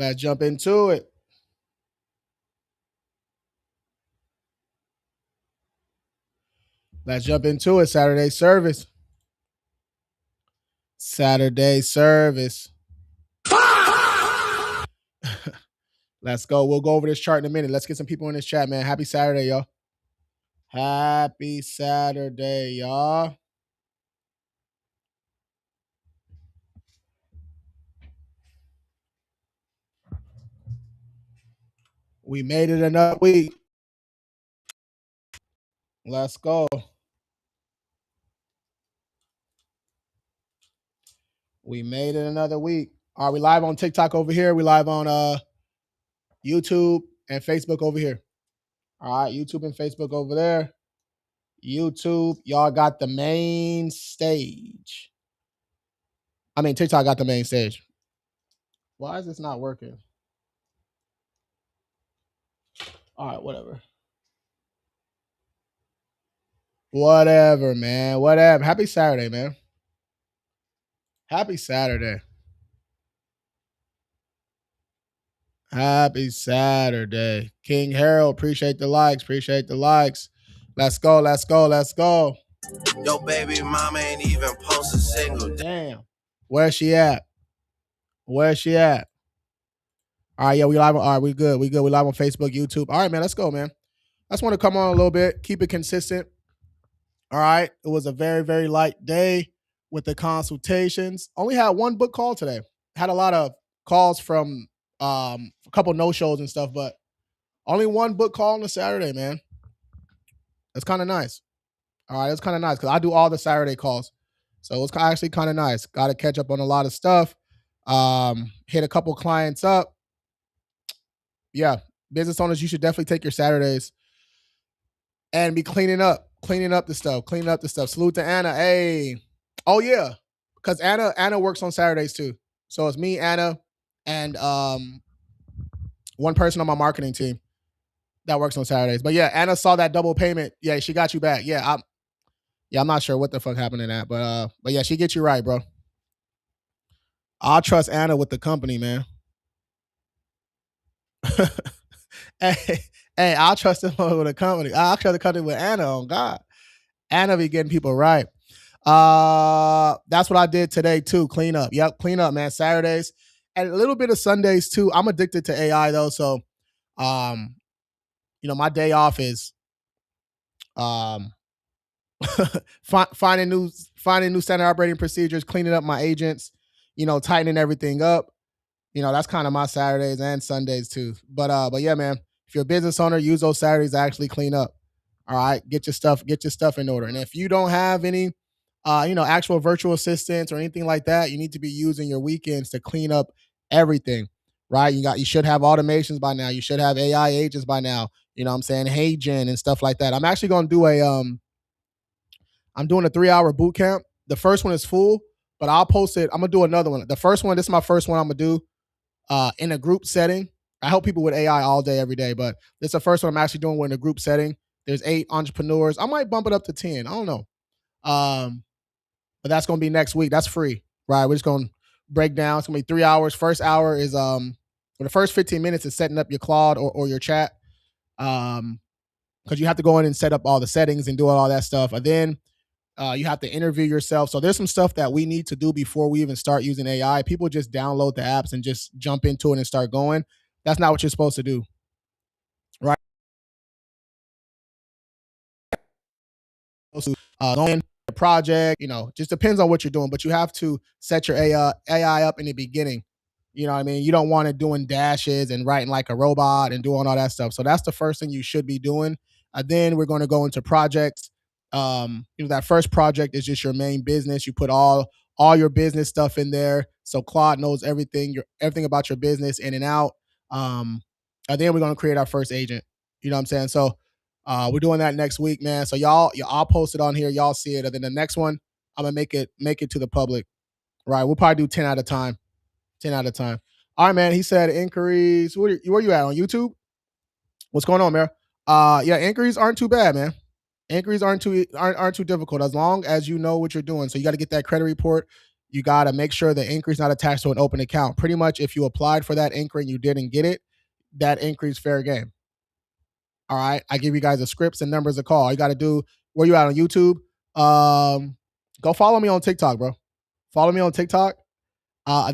Let's jump into it. Let's jump into it. Saturday service. Saturday service. Let's go. We'll go over this chart in a minute. Let's get some people in this chat, man. Happy Saturday, y'all. Happy Saturday, y'all. We made it another week. Let's go. We made it another week. All right, we live on TikTok over here. We live on YouTube and Facebook over here. All right, YouTube and Facebook over there. YouTube, y'all got the main stage. I mean, TikTok got the main stage. Why is this not working? All right, whatever. Whatever, man. Whatever. Happy Saturday, man. Happy Saturday. Happy Saturday. King Harold, appreciate the likes. Appreciate the likes. Let's go. Let's go. Let's go. Yo, baby mama ain't even post a single. Damn. Where's she at? Where's she at? All right, yeah, we live. All right, we good. We good. We live on Facebook, YouTube. All right, man. Let's go, man. I just want to come on a little bit, keep it consistent. All right. It was a very, very light day with the consultations. Only had one book call today. Had a lot of calls from a couple no-shows and stuff, but only one book call on a Saturday, man. That's kind of nice. All right, that's kind of nice because I do all the Saturday calls. So it's actually kind of nice. Got to catch up on a lot of stuff. Hit a couple clients up. Yeah, business owners, you should definitely take your Saturdays and be cleaning up the stuff. Salute to Anna. Hey, oh yeah, because Anna works on Saturdays too. So it's me, Anna, and one person on my marketing team that works on Saturdays. But yeah, Anna saw that double payment. Yeah, she got you back. Yeah, I'm not sure what the fuck happened in that, but yeah, she gets you right, bro. I'll trust Anna with the company, man. hey, I'll trust him with the company. I'll trust the company with Anna. On God, Anna be getting people right. That's what I did today too. Clean up. Yep, clean up, man. Saturdays and a little bit of Sundays too. I'm addicted to AI though, so my day off is finding new standard operating procedures, cleaning up my agents, tightening everything up. That's kind of my Saturdays and Sundays too. But yeah, man, if you're a business owner, use those Saturdays to actually clean up. All right, get your stuff in order. And if you don't have any, actual virtual assistants or anything like that, you need to be using your weekends to clean up everything. Right? You should have automations by now. You should have AI agents by now. You know what I'm saying? HeyGen and stuff like that. I'm actually going to do I'm doing a 3-hour boot camp. The first one is full, but I'll post it. I'm gonna do another one. The first one, this is my first one I'm gonna do in a group setting. I help people with AI all day, every day, but this is the first one I'm actually doing in a group setting. There's 8 entrepreneurs. I might bump it up to 10. I don't know. But that's gonna be next week. That's free, right? We're just gonna break down. It's gonna be 3 hours. First hour is for the first 15 minutes is setting up your Claude or your chat. Because you have to go in and set up all the settings and do all that stuff. And then you have to interview yourself. So there's some stuff that we need to do before we even start using AI. People just download the apps and just jump into it and start going. That's not what you're supposed to do, right? Going a project, just depends on what you're doing. But you have to set your AI up in the beginning. You know what I mean? You don't want it doing dashes and writing like a robot and doing all that stuff. So that's the first thing you should be doing. Then we're going to go into projects. That first project is just your main business. You put all your business stuff in there, so Claude knows everything about your business in and out. And then we're gonna create our first agent. You know what I'm saying? So we're doing that next week, man. So I'll post it on here. Y'all see it. And then the next one, I'm gonna make it to the public. Right? We'll probably do 10 at a time. 10 at a time. All right, man. He said inquiries. Where you at on YouTube? What's going on, man? Yeah, inquiries aren't too bad, man. Inquiries aren't too difficult as long as you know what you're doing. So you got to get that credit report. you got to make sure the inquiry is not attached to an open account. Pretty much, if you applied for that inquiry and you didn't get it, that inquiry is fair game. All right. I give you guys the scripts and numbers to call. All you got to do, where you at on YouTube? Go follow me on TikTok, bro. Follow me on TikTok.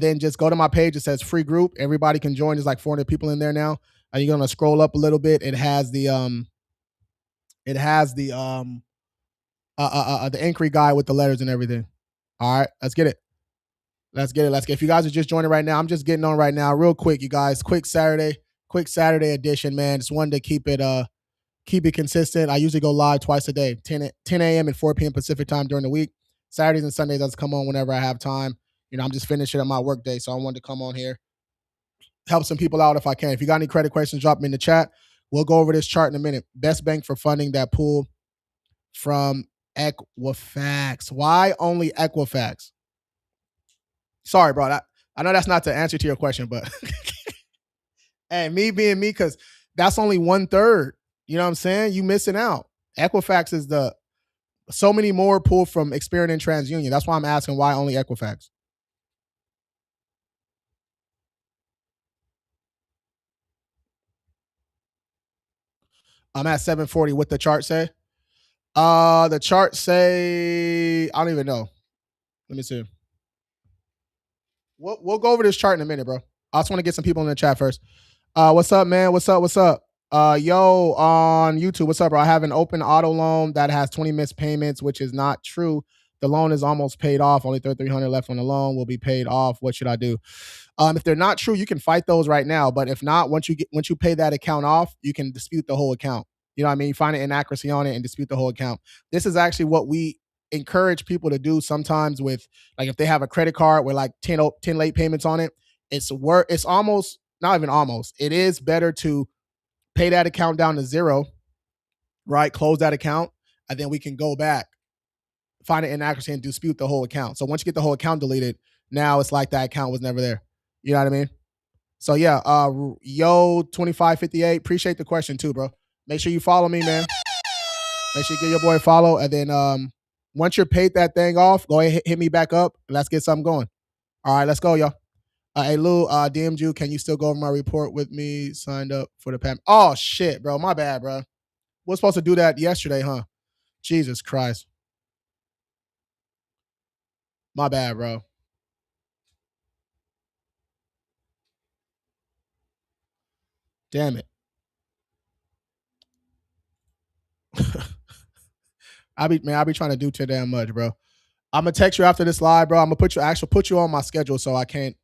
Then just go to my page. It says free group. Everybody can join. There's like 400 people in there now. And you're gonna scroll up a little bit. It has the inquiry guide with the letters and everything. All right, let's get it. Let's get it. Let's get. If you guys are just joining right now, I'm just getting on right now, real quick, you guys. Quick Saturday edition, man. Just wanted to keep it consistent. I usually go live twice a day, 10 a.m. and 4 p.m. Pacific time during the week. Saturdays and Sundays, I just come on whenever I have time. You know, I'm just finishing up my work day, so I wanted to come on here, help some people out if I can. If you got any credit questions, drop them in the chat. We'll go over this chart in a minute. Best bank for funding that pool from Equifax. Why only Equifax? Sorry, bro. I know that's not the answer to your question, but hey, me being me, because that's only 1/3. You know what I'm saying? You missing out. Equifax is so many more pulled from Experian and TransUnion. That's why I'm asking why only Equifax. I'm at 740. What the chart say? The chart say, I don't even know. Let me see. We'll go over this chart in a minute, bro. I just want to get some people in the chat first. What's up, man? What's up? Yo, on YouTube, what's up, bro? I have an open auto loan that has 20 missed payments, which is not true. The loan is almost paid off. Only $3,300 left on the loan. Will be paid off. What should I do? If they're not true, you can fight those right now. But if not, once you pay that account off, you can dispute the whole account. You know what I mean? You find an inaccuracy on it and dispute the whole account. This is actually what we encourage people to do sometimes with, like, if they have a credit card with like 10 late payments on it, it's almost, not even almost, it is better to pay that account down to zero, right? Close that account, and then we can go back, find an inaccuracy, and dispute the whole account. So once you get the whole account deleted, now it's like that account was never there. You know what I mean? So yeah, yo, 2558, appreciate the question too, bro. Make sure you follow me, man. Make sure you give your boy a follow, and then once you're paid that thing off, go ahead, hit me back up. Let's get something going. All right, let's go, y'all. Hey Lou, DM'd you. Can you still go over my report with me? Signed up for the PAM. Oh shit, bro. My bad, bro. We're supposed to do that yesterday, huh? Jesus Christ. My bad, bro. Damn it. I be trying to do too damn much, bro. I'm gonna text you after this live, bro. I'm gonna put you on my schedule so I can't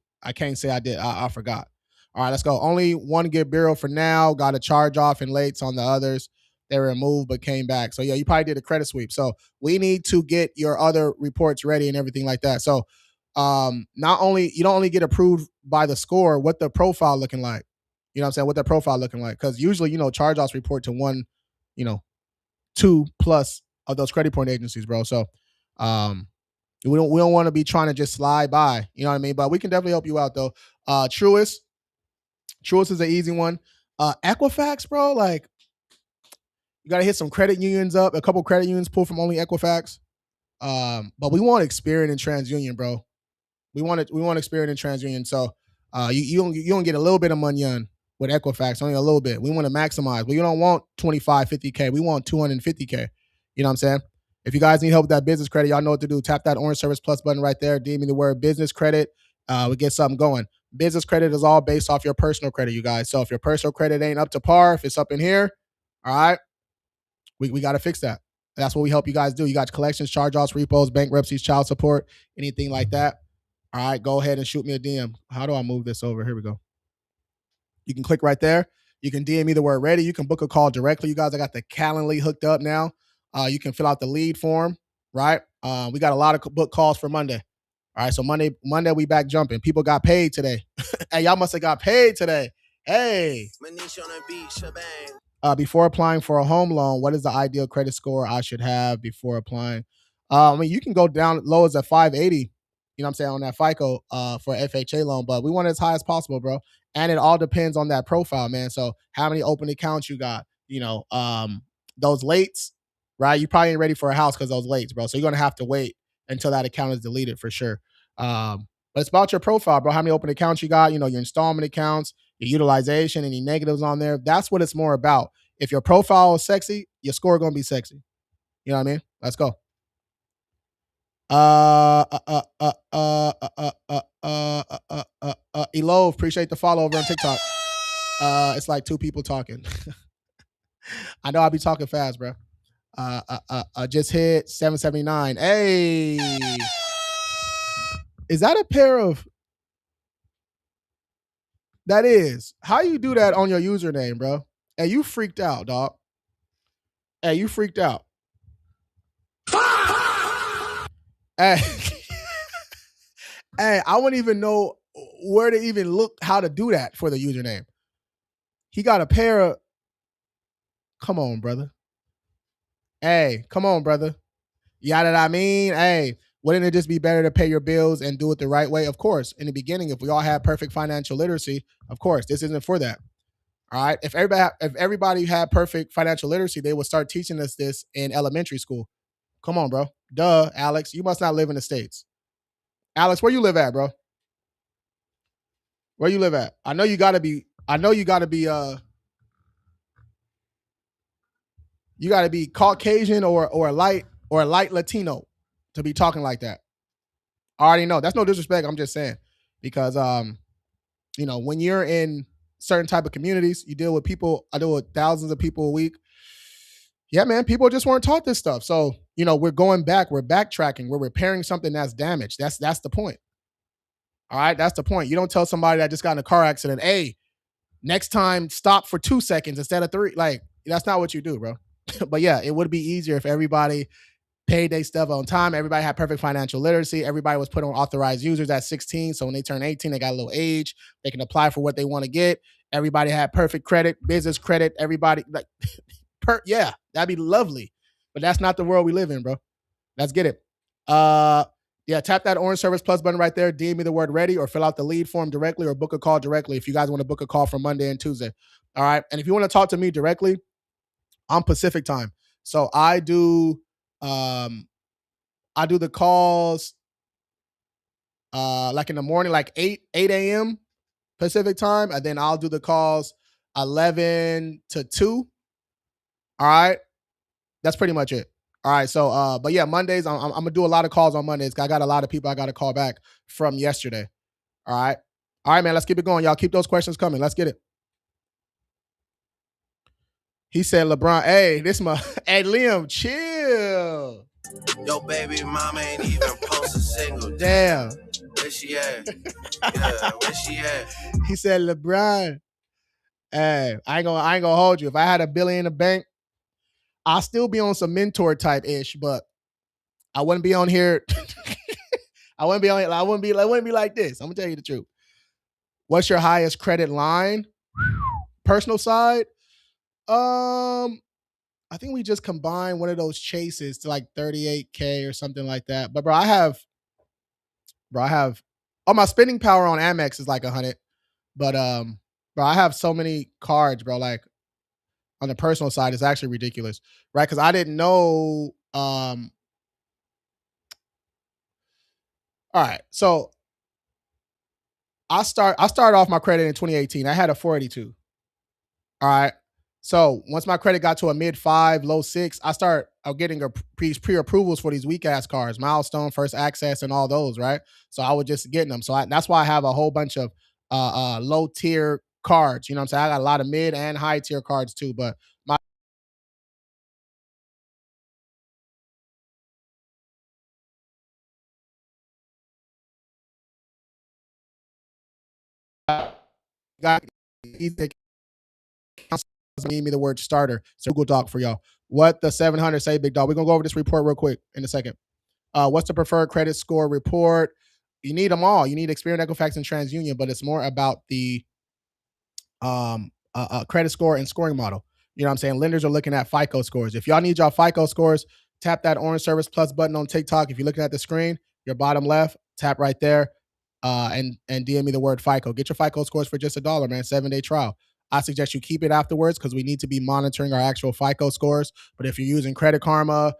say I did. I forgot. All right, let's go. Only one get bureau for now. Got a charge off and lates on the others. They were removed but came back. So yeah, you probably did a credit sweep. So we need to get your other reports ready and everything like that. So not only you don't only get approved by the score, what the profile looking like. You know what I'm saying? What the profile looking like? Because usually, charge offs report to one, 2+ of those credit point agencies, bro. So we don't want to be trying to just slide by, you know what I mean? But we can definitely help you out though. Truist is an easy one. Equifax, bro, like you got to hit some credit unions up. A couple credit unions pull from only Equifax. But we want Experian and TransUnion, bro. We want Experian and TransUnion. So you don't get a little bit of money on with Equifax, only a little bit. We want to maximize. We don't want 25, 50K. We want 250K. You know what I'm saying? If you guys need help with that business credit, y'all know what to do. Tap that orange service plus button right there. DM me the word business credit. We get something going. Business credit is all based off your personal credit, you guys. So if your personal credit ain't up to par, if it's up in here, all right, we got to fix that. That's what we help you guys do. You got collections, charge-offs, repos, bankruptcies, child support, anything like that. All right, go ahead and shoot me a DM. How do I move this over? Here we go. You can click right there. You can DM me the word ready. You can book a call directly. You guys, I got the Calendly hooked up now. You can fill out the lead form, right? We got a lot of book calls for Monday. All right, so Monday we back jumping. People got paid today. Hey, y'all must have got paid today. Hey. Before applying for a home loan, what is the ideal credit score I should have before applying? You can go down low as a 580, you know what I'm saying, on that FICO for FHA loan, but we want it as high as possible, bro. And it all depends on that profile, man. So how many open accounts you got, those lates, right? You probably ain't ready for a house because those lates, bro. So you're going to have to wait until that account is deleted for sure. But it's about your profile, bro. How many open accounts you got? Your installment accounts, your utilization, any negatives on there. That's what it's more about. If your profile is sexy, your score gonna be sexy. You know what I mean? Let's go. Elo, appreciate the follow over on TikTok. It's like two people talking. I know I'll be talking fast, bro. Just hit 779. Hey, is that a pair of? That is. How you do that on your username, bro? Hey, you freaked out, dog. Hey, you freaked out. Hey, hey, I wouldn't even know where to even look how to do that for the username. He got a pair of. Come on, brother. Hey, come on, brother. You know what I mean? Hey, wouldn't it just be better to pay your bills and do it the right way? Of course, in the beginning, if we all had perfect financial literacy, of course, this isn't for that. All right. If everybody had perfect financial literacy, they would start teaching us this in elementary school. Come on, bro. Duh, Alex. You must not live in the States. Alex, where you live at, bro? Where you live at? I know you gotta be you gotta be Caucasian or a light Latino to be talking like that. I already know. That's no disrespect. I'm just saying. Because when you're in certain type of communities, you deal with people. I deal with thousands of people a week. Yeah, man, people just weren't taught this stuff. So, we're going back, we're backtracking, we're repairing something that's damaged. That's the point. All right, that's the point. You don't tell somebody that just got in a car accident, hey, next time stop for 2 seconds instead of 3. Like, that's not what you do, bro. But yeah, it would be easier if everybody paid their stuff on time. Everybody had perfect financial literacy. Everybody was put on authorized users at 16. So when they turn 18, they got a little age. They can apply for what they want to get. Everybody had perfect credit, business credit. Everybody like yeah, that'd be lovely. But that's not the world we live in, bro. Let's get it. Yeah, tap that orange service plus button right there. DM me the word ready or fill out the lead form directly or book a call directly if you guys want to book a call for Monday and Tuesday. All right. And if you want to talk to me directly, I'm Pacific time. So I do the calls like in the morning, like 8 a.m. Pacific time, and then I'll do the calls 11 to 2. All right. That's pretty much it. All right. So, but yeah, Mondays, I'm gonna do a lot of calls on Mondays. I got a lot of people I got to call back from yesterday. All right. All right, man. Let's keep it going. Y'all keep those questions coming. Let's get it. He said, LeBron, hey, hey, Liam, chill. Yo, baby mama ain't even post a single. Damn. Where she at? Yeah, where she at? He said, LeBron, hey, I ain't gonna hold you. If I had $1 billion in the bank, I'll still be on some mentor type ish, but I wouldn't be on here. I wouldn't be like this. I'm gonna tell you the truth. What's your highest credit line? Personal side? I think we just combined one of those chases to like 38K or something like that. But bro, I have my spending power on Amex is like 100. But bro, I have so many cards, bro. Like on the personal side, it's actually ridiculous, right? Because I didn't know. All right, so I started off my credit in 2018. I had a 482. All right. So once my credit got to a mid 5, low 6, I start getting pre-approvals for these weak ass cards, Milestone, First Access, and all those, right? So I was just getting them. So that's why I have a whole bunch of low tier cards. You know what I'm saying? I got a lot of mid and high tier cards too, but my got need me the word starter. So Google Doc for y'all. What the 700 say, big dog? We're gonna go over this report real quick in a second. What's the preferred credit score report? You need them all. You need Experian, Equifax, and TransUnion, but it's more about the credit score and scoring model. You know what I'm saying? Lenders are looking at FICO scores. If y'all need y'all FICO scores, tap that orange service plus button on TikTok. If you're looking at the screen, your bottom left, tap right there, and DM me the word FICO. Get your FICO scores for just $1, man. 7-day trial. I suggest you keep it afterwards because we need to be monitoring our actual FICO scores. But if you're using Credit Karma,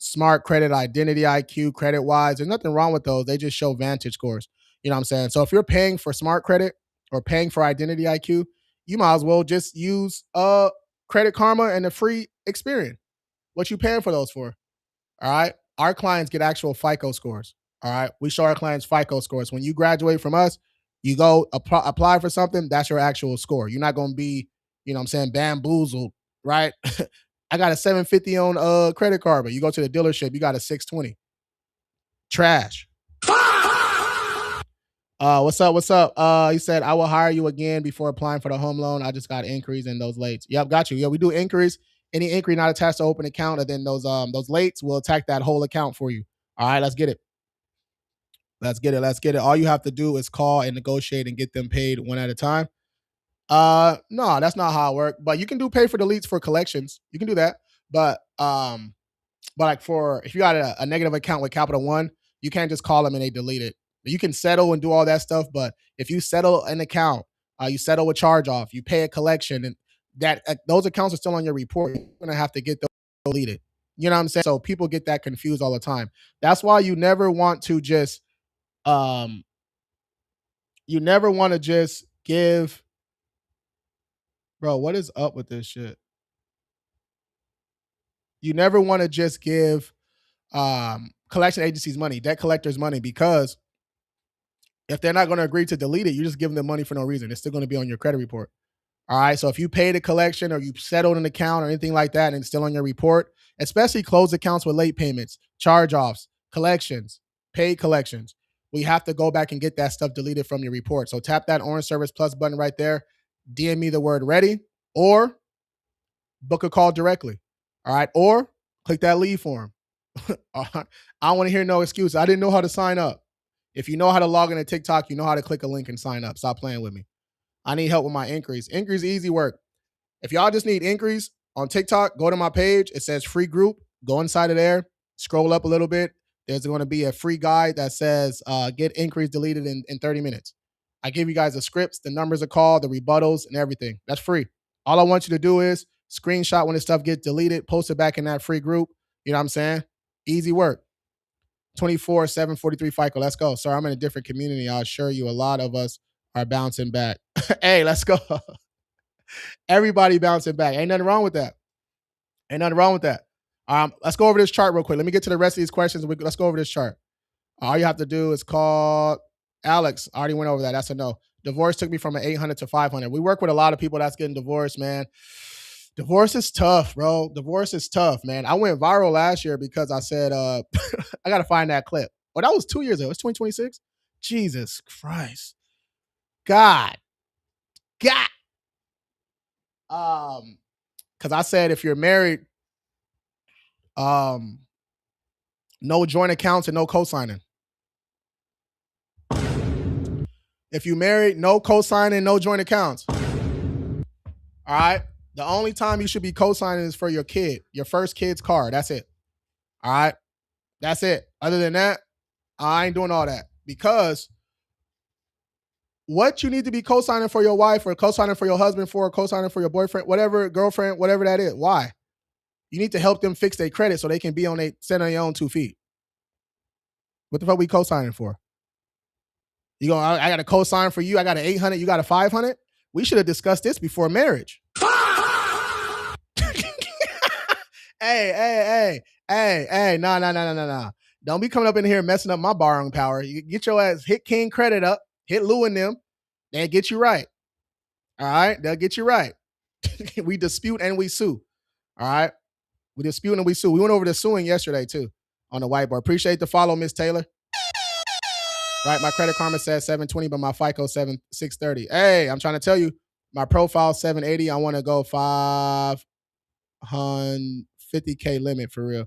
Smart Credit, Identity IQ, Credit Wise. There's nothing wrong with those. They just show Vantage scores. You know what I'm saying? So if you're paying for Smart Credit or paying for Identity IQ, you might as well just use Credit Karma and the free Experian. What you paying for those for? All right. Our clients get actual FICO scores. All right. We show our clients FICO scores. When you graduate from us, you go apply for something, that's your actual score. You're not going to be, you know what I'm saying, bamboozled, right? I got a 750 on credit card, but you go to the dealership, you got a 620. Trash. What's up? What's up? He said, I will hire you again before applying for the home loan. I just got inquiries in those lates. Yep, got you. Yeah, we do inquiries. Any inquiry not attached to open account, and then those lates will attack that whole account for you. All right, let's get it. Let's get it. Let's get it. All you have to do is call and negotiate and get them paid one at a time. No, that's not how it works. But you can do pay for deletes for collections. You can do that. But like for if you got a negative account with Capital One, you can't just call them and they delete it. You can settle and do all that stuff, but if you settle an account, you settle a charge off, you pay a collection, and that those accounts are still on your report, you're gonna have to get those deleted. You know what I'm saying? So people get that confused all the time. That's why you never want to just um give, bro. What is up with this shit? You never want to just give collection agencies money, debt collectors money, because if they're not going to agree to delete it, you're just giving them money for no reason. It's still going to be on your credit report. All right. So if you paid a collection or you settled an account or anything like that and it's still on your report, especially closed accounts with late payments, charge offs, collections, paid collections, we have to go back and get that stuff deleted from your report. So tap that orange service plus button right there, DM me the word ready, or book a call directly. All right. Or click that lead form. I don't want to hear no excuse. I didn't know how to sign up. If you know how to log into TikTok, you know how to click a link and sign up. Stop playing with me. I need help with my inquiries. Inquiries easy work. If y'all just need inquiries on TikTok, go to my page. It says free group. Go inside of there. Scroll up a little bit. There's going to be a free guide that says get inquiries deleted in 30 minutes. I give you guys the scripts, the numbers of call, the rebuttals, and everything. That's free. All I want you to do is screenshot when this stuff gets deleted, post it back in that free group. You know what I'm saying? Easy work. 24, 743 FICO. Let's go. Sorry, I'm in a different community. I'll assure you a lot of us are bouncing back. Hey, let's go. Everybody bouncing back. Ain't nothing wrong with that. Ain't nothing wrong with that. Let's go over this chart real quick. Let me get to the rest of these questions. Let's go over this chart. All you have to do is call Alex. I already went over that. That's a no. Divorce took me from an 800 to 500. We work with a lot of people that's getting divorced, man. Divorce is tough, bro. Divorce is tough, man. I went viral last year because I said, I got to find that clip. Oh, that was 2 years ago. It's 2026. Jesus Christ. God. Because I said if you're married, no joint accounts and no co-signing. If you married, no co-signing, no joint accounts. All right. The only time you should be co-signing is for your kid, your first kid's car. That's it. All right. That's it. Other than that, I ain't doing all that, because what you need to be co-signing for your wife or co-signing for your husband for, or co-signing for your boyfriend, whatever, girlfriend, whatever that is. Why? You need to help them fix their credit so they can be stand on their own 2 feet. What the fuck we co-signing for? You go, I got a co-sign for you. I got an 800. You got a 500. We should have discussed this before marriage. Hey. No. Don't be coming up in here messing up my borrowing power. You get your ass, hit King Credit up, hit Lou and them. They'll get you right. All right. They'll get you right. We dispute and we sue. All right. We dispute and we sue. We went over the suing yesterday too on the whiteboard. Appreciate the follow, Miss Taylor. Right. My Credit Karma says 720, but my FICO 630. Hey, I'm trying to tell you, my profile 780. I want to go 550K limit for real.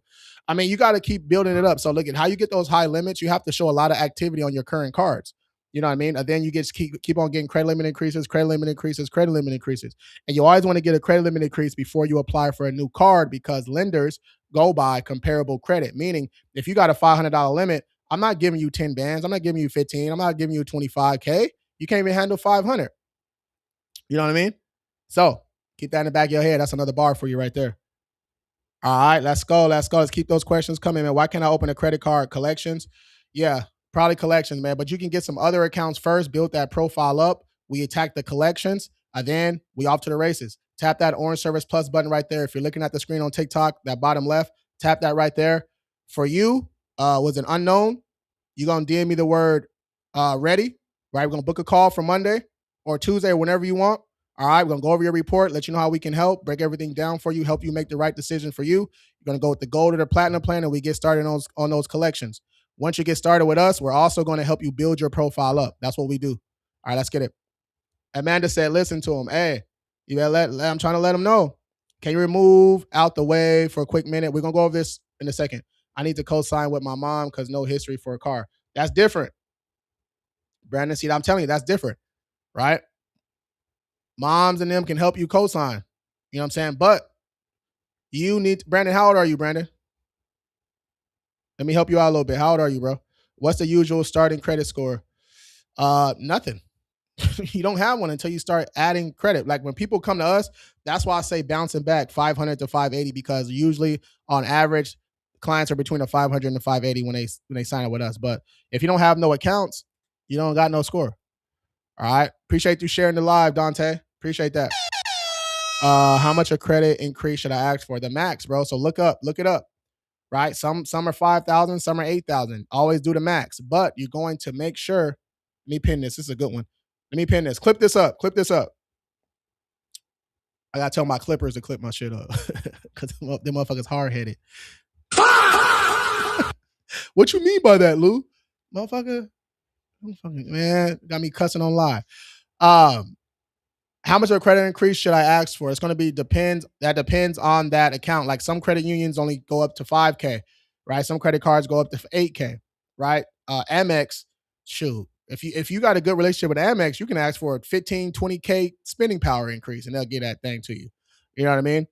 I mean, you got to keep building it up. So look at how you get those high limits. You have to show a lot of activity on your current cards. You know what I mean? And then you keep on getting credit limit increases, credit limit increases, credit limit increases. And you always want to get a credit limit increase before you apply for a new card, because lenders go by comparable credit. Meaning, if you got a $500 limit, I'm not giving you 10 bands. I'm not giving you 15. I'm not giving you 25K. You can't even handle 500. You know what I mean? So keep that in the back of your head. That's another bar for you right there. All right, let's go. Let's go. Let's keep those questions coming, man. Why can't I open a credit card? Collections? Yeah, probably collections, man. But you can get some other accounts first, build that profile up. We attack the collections, and then we off to the races. Tap that orange service plus button right there. If you're looking at the screen on TikTok, that bottom left, tap that right there. For you, was an unknown. You're gonna DM me the word ready, right? We're gonna book a call for Monday or Tuesday or whenever you want. All right, we're gonna go over your report, let you know how we can help, break everything down for you, help you make the right decision for you. You're gonna go with the gold or the platinum plan, and we get started on those collections. Once you get started with us, we're also gonna help you build your profile up. That's what we do. All right, let's get it. Amanda said, "Listen to him. Hey, you better I'm trying to let him know. Can you remove out the way for a quick minute? We're gonna go over this in a second. I need to co-sign with my mom because no history for a car. That's different, Brandon. See, I'm telling you, that's different, right? Moms and them can help you co-sign. You know what I'm saying? But you need Brandon. How old are you, Brandon? Let me help you out a little bit. How old are you, bro? What's the usual starting credit score? Nothing. You don't have one until you start adding credit. Like when people come to us, that's why I say bouncing back 500 to 580 because usually on average clients are between a 500 and a 580 when they sign up with us. But if you don't have no accounts, you don't got no score. All right. Appreciate you sharing the live, Dante. Appreciate that. How much a credit increase should I ask for? The max, bro. So look it up. Right? Some are 5,000, some are 8,000. Always do the max, but you're going to make sure. Let me pin this. This is a good one. Let me pin this. Clip this up. Clip this up. I gotta tell my clippers to clip my shit up because them motherfuckers hard headed. What you mean by that, Lou? Motherfucker, man, got me cussing on live. How much of a credit increase should I ask for? It's going to be depends. That depends on that account. Like some credit unions only go up to 5K, right? Some credit cards go up to 8K, right? Amex, shoot. If you got a good relationship with Amex, you can ask for a 15, 20K spending power increase and they'll get that thing to you. You know what I mean?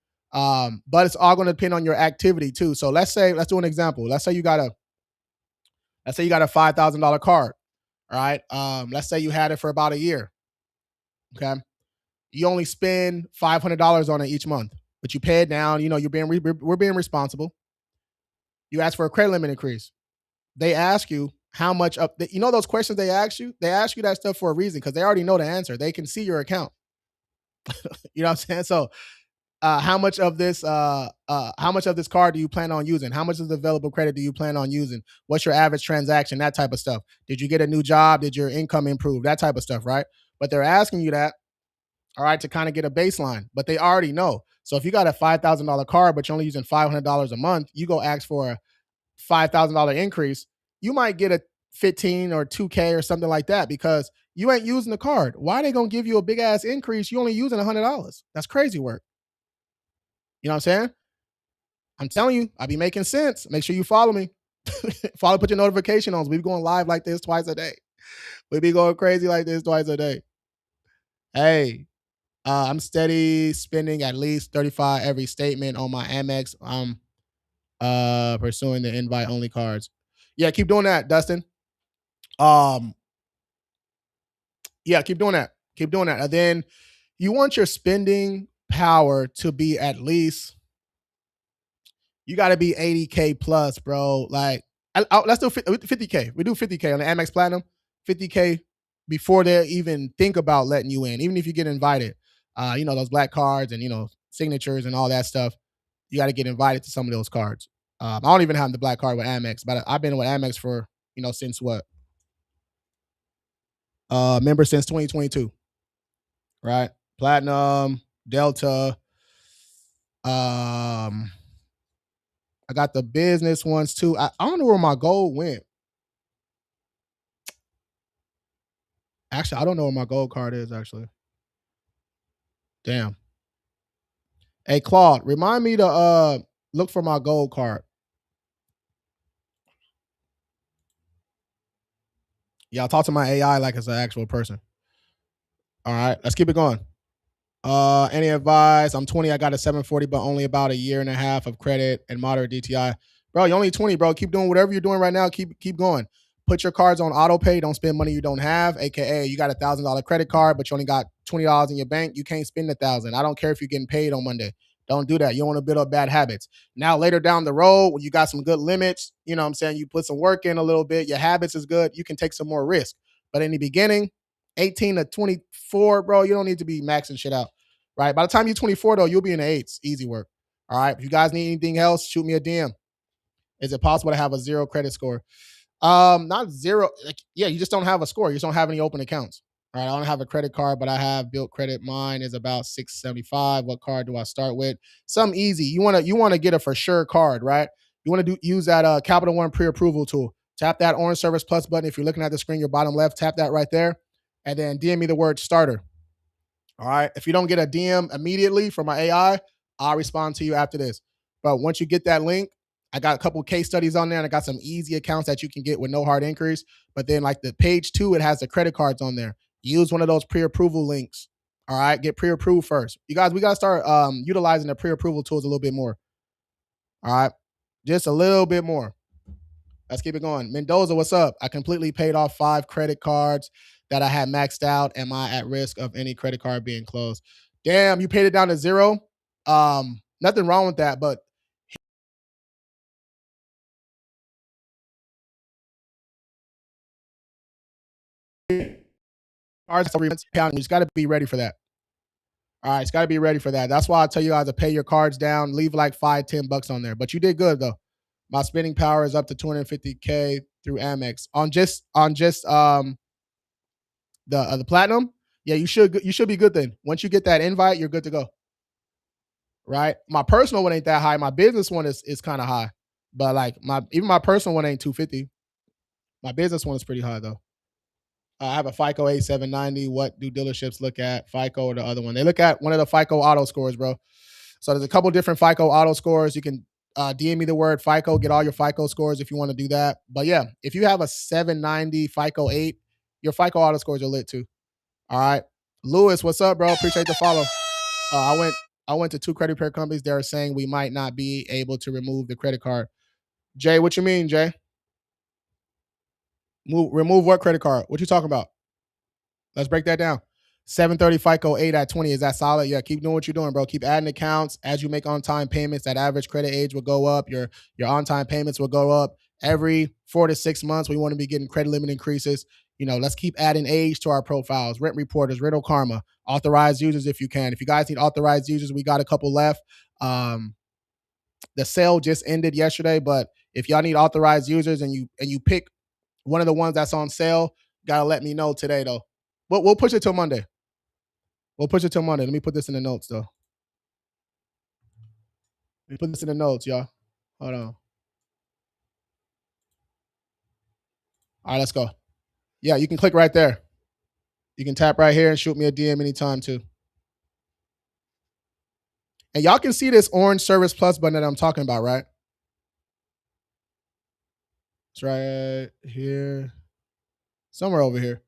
But it's all going to depend on your activity too. So let's do an example. Let's say you got a $5,000 card, all right? Let's say you had it for about a year. Okay. You only spend $500 on it each month, but you pay it down. You know, we're being responsible. You ask for a credit limit increase. They ask you how much of you know those questions they ask you. They ask you that stuff for a reason because they already know the answer. They can see your account. You know what I'm saying? So, how much of this card do you plan on using? How much of the available credit do you plan on using? What's your average transaction? That type of stuff. Did you get a new job? Did your income improve? That type of stuff, right? But they're asking you that, all right, to kind of get a baseline, but they already know. So if you got a $5,000 card, but you're only using $500 a month, you go ask for a $5,000 increase, you might get a 15 or 2K or something like that because you ain't using the card. Why are they going to give you a big ass increase? You only using $100. That's crazy work. You know what I'm saying? I'm telling you, I be making sense. Make sure you follow me. Put your notification on. We be going live like this twice a day. We be going crazy like this twice a day. Hey, I'm steady spending at least 35 every statement on my Amex. I'm pursuing the invite only cards. Yeah, keep doing that, Dustin. Yeah, keep doing that. Keep doing that. And then you want your spending power to be at least, you got to be 80K plus, bro. Like, let's do 50K. We do 50K on the Amex Platinum, 50K before they even think about letting you in, even if you get invited. You know, those black cards and, you know, signatures and all that stuff. You got to get invited to some of those cards. I don't even have the black card with Amex, but I've been with Amex for, you know, since what? Member since 2022, right? Platinum, Delta. I got the business ones too. I don't know where my gold went. Actually, I don't know where my gold card is, actually. Damn. Hey, Claude, remind me to look for my gold card. Y'all talk to my AI like it's an actual person. All right, let's keep it going. Any advice? I'm 20. I got a 740, but only about a year and a half of credit and moderate DTI. Bro, you're only 20, bro. Keep doing whatever you're doing right now. Keep going. Put your cards on auto pay. Don't spend money you don't have. AKA, you got $1,000 credit card, but you only got $20 in your bank. You can't spend $1,000. I don't care if you're getting paid on Monday. Don't do that. You don't want to build up bad habits. Now, later down the road, when you got some good limits, you know what I'm saying, you put some work in a little bit, your habits is good, you can take some more risk. But in the beginning, 18 to 24, bro, you don't need to be maxing shit out, right? By the time you're 24, though, you'll be in the eights. Easy work. All right. If you guys need anything else, shoot me a DM. Is it possible to have a zero credit score? Not zero. Like, yeah, you just don't have a score. You just don't have any open accounts. All right. I don't have a credit card, but I have built credit. Mine is about 675. What card do I start with? Some easy. You wanna get a for sure card, right? You want to use that Capital One pre-approval tool. Tap that orange Service Plus button. If you're looking at the screen, your bottom left, tap that right there, and then DM me the word starter. All right. If you don't get a DM immediately from my AI, I'll respond to you after this. But once you get that link, I got a couple case studies on there, and I got some easy accounts that you can get with no hard inquiries. But then, like the page 2, it has the credit cards on there. Use one of those pre-approval links. All right, get pre-approved first. You guys, we gotta start utilizing the pre-approval tools a little bit more. All right, just a little bit more. Let's keep it going. Mendoza, what's up? I completely paid off 5 credit cards that I had maxed out. Am I at risk of any credit card being closed? Damn, you paid it down to 0. Nothing wrong with that, but cards you just got to be ready for that. All right, it's got to be ready for that. That's why I tell you guys to pay your cards down. Leave like $5-10 on there. But you did good though. My spending power is up to 250K through Amex on just the platinum. Yeah, you should be good then. Once you get that invite, you're good to go. Right? My personal one ain't that high. My business one is kind of high, but like my personal one ain't 250. My business one is pretty high though. I have a FICO 8790. What do dealerships look at? FICO or the other one? They look at one of the FICO auto scores, bro. So there's a couple different FICO auto scores. You can DM me the word FICO, get all your FICO scores if you want to do that. But yeah, if you have a 790 FICO 8, your FICO auto scores are lit too. All right. Lewis, what's up, bro? Appreciate the follow. I went to 2 credit repair companies. They're saying we might not be able to remove the credit card. Jay, what you mean, Jay? Remove what credit card? What you talking about? Let's break that down. 730 FICO 8 at 20. Is that solid? Yeah, keep doing what you're doing, bro. Keep adding accounts. As you make on-time payments, that average credit age will go up. Your on-time payments will go up. Every 4 to 6 months, we want to be getting credit limit increases. Let's keep adding age to our profiles. Rent reporters, rental karma, authorized users if you can. If you guys need authorized users, we got a couple left. The sale just ended yesterday, but if y'all need authorized users and you pick one of the ones that's on sale, gotta let me know today though. We'll push it till Monday. We'll push it till Monday. Let me put this in the notes though. Let me put this in the notes, y'all. Hold on. All right, let's go. Yeah, you can click right there. You can tap right here and shoot me a DM anytime too. And y'all can see this orange Service Plus button that I'm talking about, right? It's right here. Somewhere over here.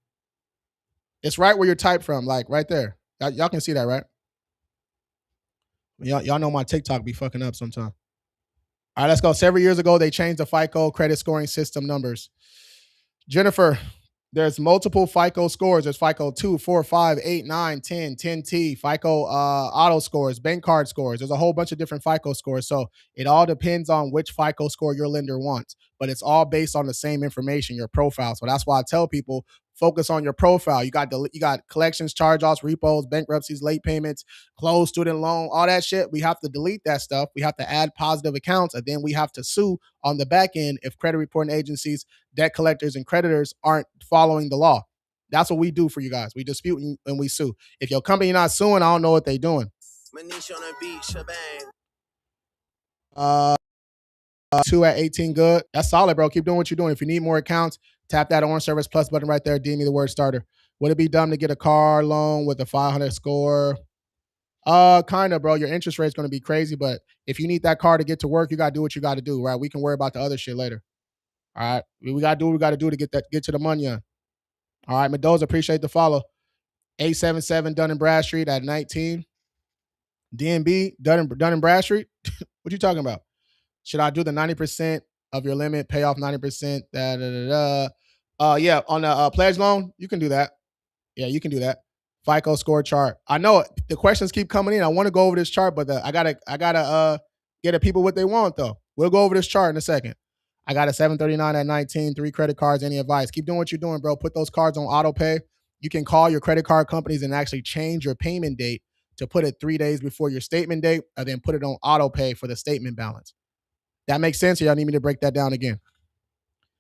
It's right where you're typed from, like right there. Y'all can see that, right? Y'all know my TikTok be fucking up sometimes. All right, let's go. Several years ago, they changed the FICO credit scoring system numbers. Jennifer, there's multiple FICO scores. There's FICO 2, 4, 5, 8, 9, 10, 10T, FICO auto scores, bank card scores. There's a whole bunch of different FICO scores. So it all depends on which FICO score your lender wants, but it's all based on the same information, your profile. So that's why I tell people, focus on your profile. You got collections, charge-offs, repos, bankruptcies, late payments, closed student loan, all that shit. We have to delete that stuff. We have to add positive accounts, and then we have to sue on the back end if credit reporting agencies, debt collectors, and creditors aren't following the law. That's what we do for you guys. We dispute and we sue. If your company not suing, I don't know what they doing. Manish on the beat, shebang. 2 at 18, good. That's solid, bro. Keep doing what you're doing. If you need more accounts, tap that orange Service Plus button right there. DM me the word starter. Would it be dumb to get a car loan with a 500 score? Kind of, bro. Your interest rate is going to be crazy, but if you need that car to get to work, you got to do what you got to do, right? We can worry about the other shit later. All right. We got to do what we got to do to get to the money on. All right. Mendoza, appreciate the follow. 877 Dun and Bradstreet at 19. DNB, Dun and Bradstreet. What you talking about? Should I do the 90% of your limit, pay off 90%? Yeah, on the pledge loan, you can do that. Yeah, you can do that. FICO score chart. I know the questions keep coming in. I want to go over this chart, but I gotta get the people what they want though. We'll go over this chart in a second. I got a 739 at 19, 3 credit cards. Any advice? Keep doing what you're doing, bro. Put those cards on auto pay. You can call your credit card companies and actually change your payment date to put it 3 days before your statement date, and then put it on auto pay for the statement balance. That makes sense. Or y'all need me to break that down again?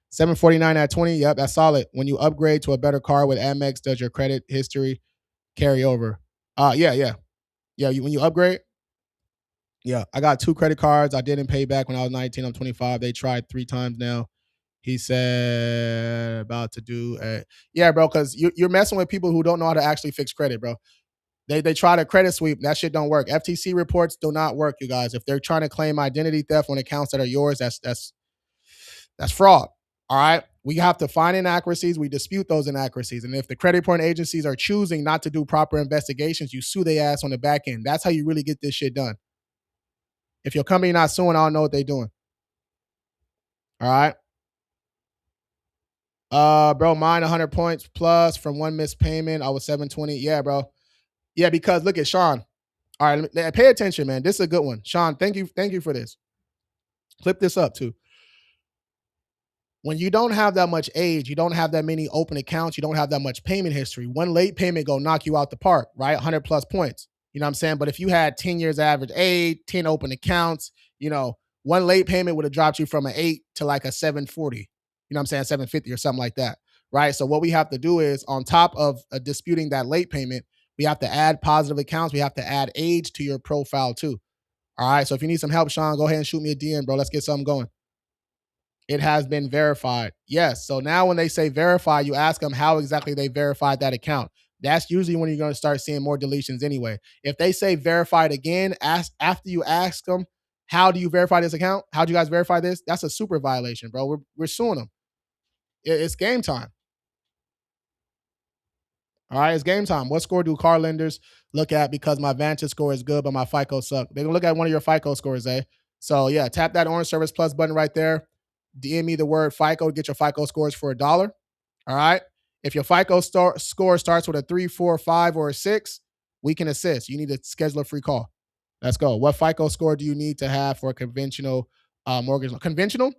749 at 20. Yep, that's solid. When you upgrade to a better card with Amex, does your credit history carry over? Yeah. When you upgrade, yeah. I got 2 credit cards. I didn't pay back when I was 19. I'm 25. They tried 3 times now. He said about to do yeah, bro, because you're messing with people who don't know how to actually fix credit, bro. They try to credit sweep. That shit don't work. FTC reports do not work, you guys. If they're trying to claim identity theft on accounts that are yours, that's fraud. All right. We have to find inaccuracies. We dispute those inaccuracies. And if the credit reporting agencies are choosing not to do proper investigations, you sue their ass on the back end. That's how you really get this shit done. If your company not suing, I don't know what they're doing. All right. Bro, mine 100 points plus from one missed payment. I was 720. Yeah, bro. Yeah, because look at Sean. All right, pay attention, man. This is a good one. Sean, thank you for this. Clip this up too. When you don't have that much age, you don't have that many open accounts, you don't have that much payment history. One late payment go knock you out the park, right? 100 plus points. You know what I'm saying? But if you had 10 years average age, 10 open accounts, one late payment would have dropped you from an 8 to like a 740. You know what I'm saying? 750 or something like that, right? So what we have to do is, on top of disputing that late payment, we have to add positive accounts. We have to add age to your profile too. All right. So if you need some help, Sean, go ahead and shoot me a DM, bro. Let's get something going. It has been verified. Yes. So now when they say verify, you ask them how exactly they verified that account. That's usually when you're going to start seeing more deletions anyway. If they say verified again, after you ask them, how do you verify this account? How do you guys verify this? That's a super violation, bro. We're suing them. It's game time. All right, it's game time. What score do car lenders look at because my Vantage score is good, but my FICO suck? They're gonna look at one of your FICO scores, eh? So yeah, tap that orange service plus button right there. DM me the word FICO to get your FICO scores for $1. All right. If your FICO score starts with a 3, 4, 5, or a 6, we can assist. You need to schedule a free call. Let's go. What FICO score do you need to have for a conventional mortgage? Conventional?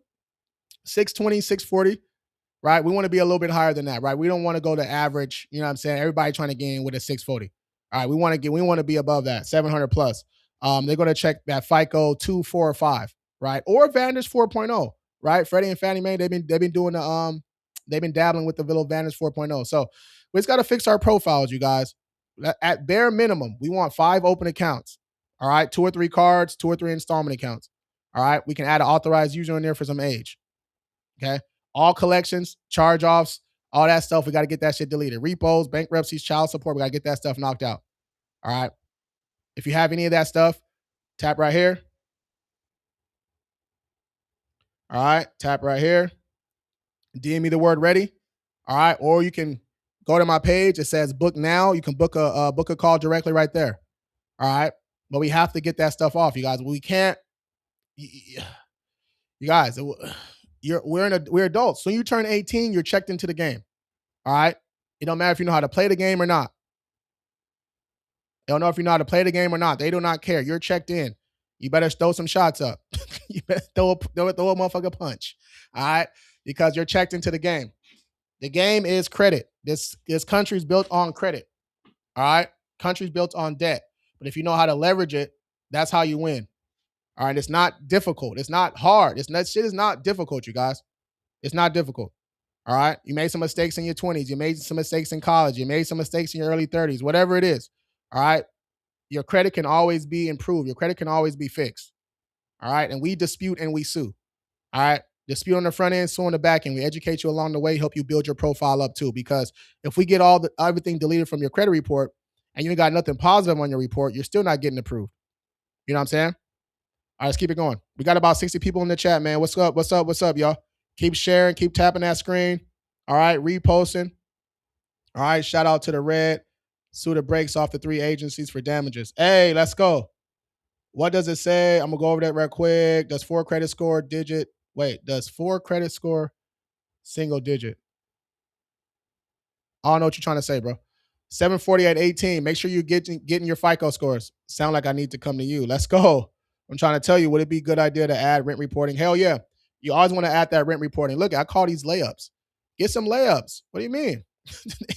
620, 640. Right? We want to be a little bit higher than that, right? We don't want to go to average, you know what I'm saying? Everybody trying to gain with a 640. All right, we want to be above that, 700 plus. They're going to check that FICO 2, 4, or 5, right? Or Vantage 4.0, right? Freddie and Fannie Mae, they've been doing they've been dabbling with the little Vantage 4.0. So we just got to fix our profiles, you guys. At bare minimum, we want 5 open accounts. All right, 2 or 3 cards, 2 or 3 installment accounts. All right, we can add an authorized user in there for some age. Okay. All collections, charge offs, all that stuff. We got to get that shit deleted. Repos, bankruptcies, child support. We got to get that stuff knocked out. All right. If you have any of that stuff, tap right here. All right. Tap right here. DM me the word ready. All right. Or you can go to my page. It says book now. You can book a call directly right there. All right. But we have to get that stuff off, you guys. We can't. You guys, we're adults. So you turn 18, you're checked into the game. All right. It don't matter if you know how to play the game or not. They don't know if you know how to play the game or not. They do not care. You're checked in. You better throw some shots up. You better throw a motherfucker punch. All right. Because you're checked into the game. The game is credit. This country's built on credit. All right. Country's built on debt. But if you know how to leverage it, that's how you win. All right. It's not difficult. It's not hard. Shit is not difficult, you guys. It's not difficult. All right. You made some mistakes in your 20s. You made some mistakes in college. You made some mistakes in your early 30s, whatever it is. All right. Your credit can always be improved. Your credit can always be fixed. All right. And we dispute and we sue. All right. Dispute on the front end, sue on the back end. We educate you along the way, help you build your profile up too. Because if we get everything deleted from your credit report and you ain't got nothing positive on your report, you're still not getting approved. You know what I'm saying? All right, let's keep it going. We got about 60 people in the chat, man. What's up? What's up? What's up, y'all? Keep sharing, keep tapping that screen. All right, reposting. All right, shout out to the Red. Sue the brakes off the 3 agencies for damages. Hey, let's go. What does it say? I'm going to go over that real quick. Does 4 credit score digit? Wait, does 4 credit score single digit? I don't know what you're trying to say, bro. 740 at 18. Make sure you're getting your FICO scores. Sound like I need to come to you. Let's go. I'm trying to tell you, would it be a good idea to add rent reporting? Hell yeah. You always want to add that rent reporting. Look, I call these layups. Get some layups. What do you mean?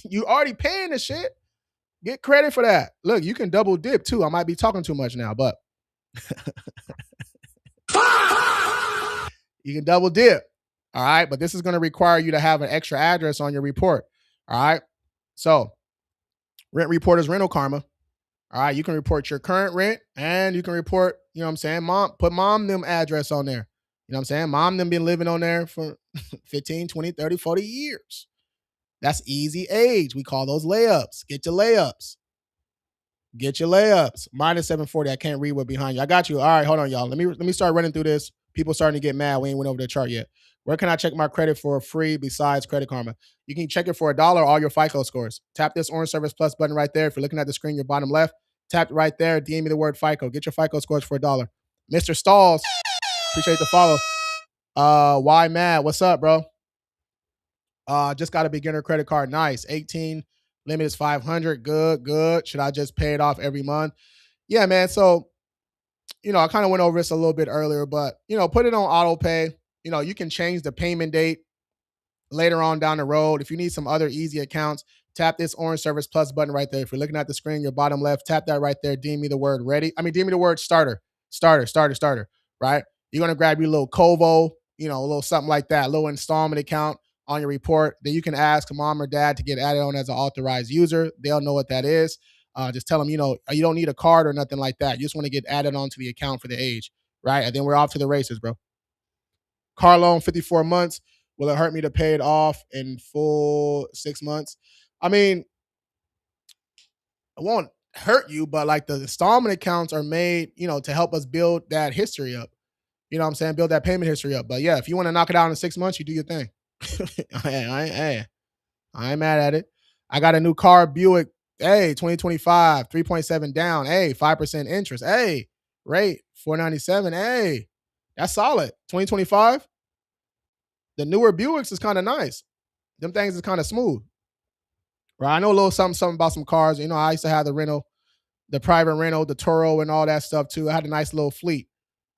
You already paying the shit. Get credit for that. Look, you can double dip too. I might be talking too much now, but you can double dip. All right. But this is going to require you to have an extra address on your report. All right. So, rent report is rental karma. All right. You can report your current rent and you can report, you know what I'm saying? Put mom them address on there. You know what I'm saying? Mom them been living on there for 15, 20, 30, 40 years. That's easy age. We call those layups. Get your layups. Get your layups. Minus 740. I can't read what behind you. I got you. All right, hold on, y'all. Let me start running through this. People starting to get mad. We ain't went over the chart yet. Where can I check my credit for free besides Credit Karma? You can check it for $1, all your FICO scores. Tap this orange Service Plus button right there. If you're looking at the screen, your bottom left, tap right there. DM me the word FICO. Get your FICO scores for $1. Mr. Stalls, appreciate the follow. Why mad? What's up, bro? Just got a beginner credit card. Nice. 18. Limit is 500. Good, good. Should I just pay it off every month? Yeah, man. So, I kind of went over this a little bit earlier, but, put it on auto pay. You can change the payment date later on down the road. If you need some other easy accounts, tap this orange Service Plus button right there. If you're looking at the screen, your bottom left, tap that right there. DM me the word ready. DM me the word starter. Starter, right? You're going to grab your little Kovo, a little something like that, little installment account on your report. Then you can ask mom or dad to get added on as an authorized user. They'll know what that is. Just tell them, you don't need a card or nothing like that. You just want to get added onto the account for the age, right? And then we're off to the races, bro. Car loan, 54 months. Will it hurt me to pay it off in full 6 months? It won't hurt you, but like the installment accounts are made, to help us build that history up. You know what I'm saying? Build that payment history up. But yeah, if you want to knock it out in 6 months, you do your thing. I ain't mad at it. I got a new car, Buick. Hey, 2025, 3.7 down. Hey, 5% interest. Hey, rate 497. Hey, that's solid. 2025. The newer Buicks is kind of nice. Them things is kind of smooth. Right? I know a little something about some cars. I used to have the private rental, the Toro, and all that stuff too. I had a nice little fleet.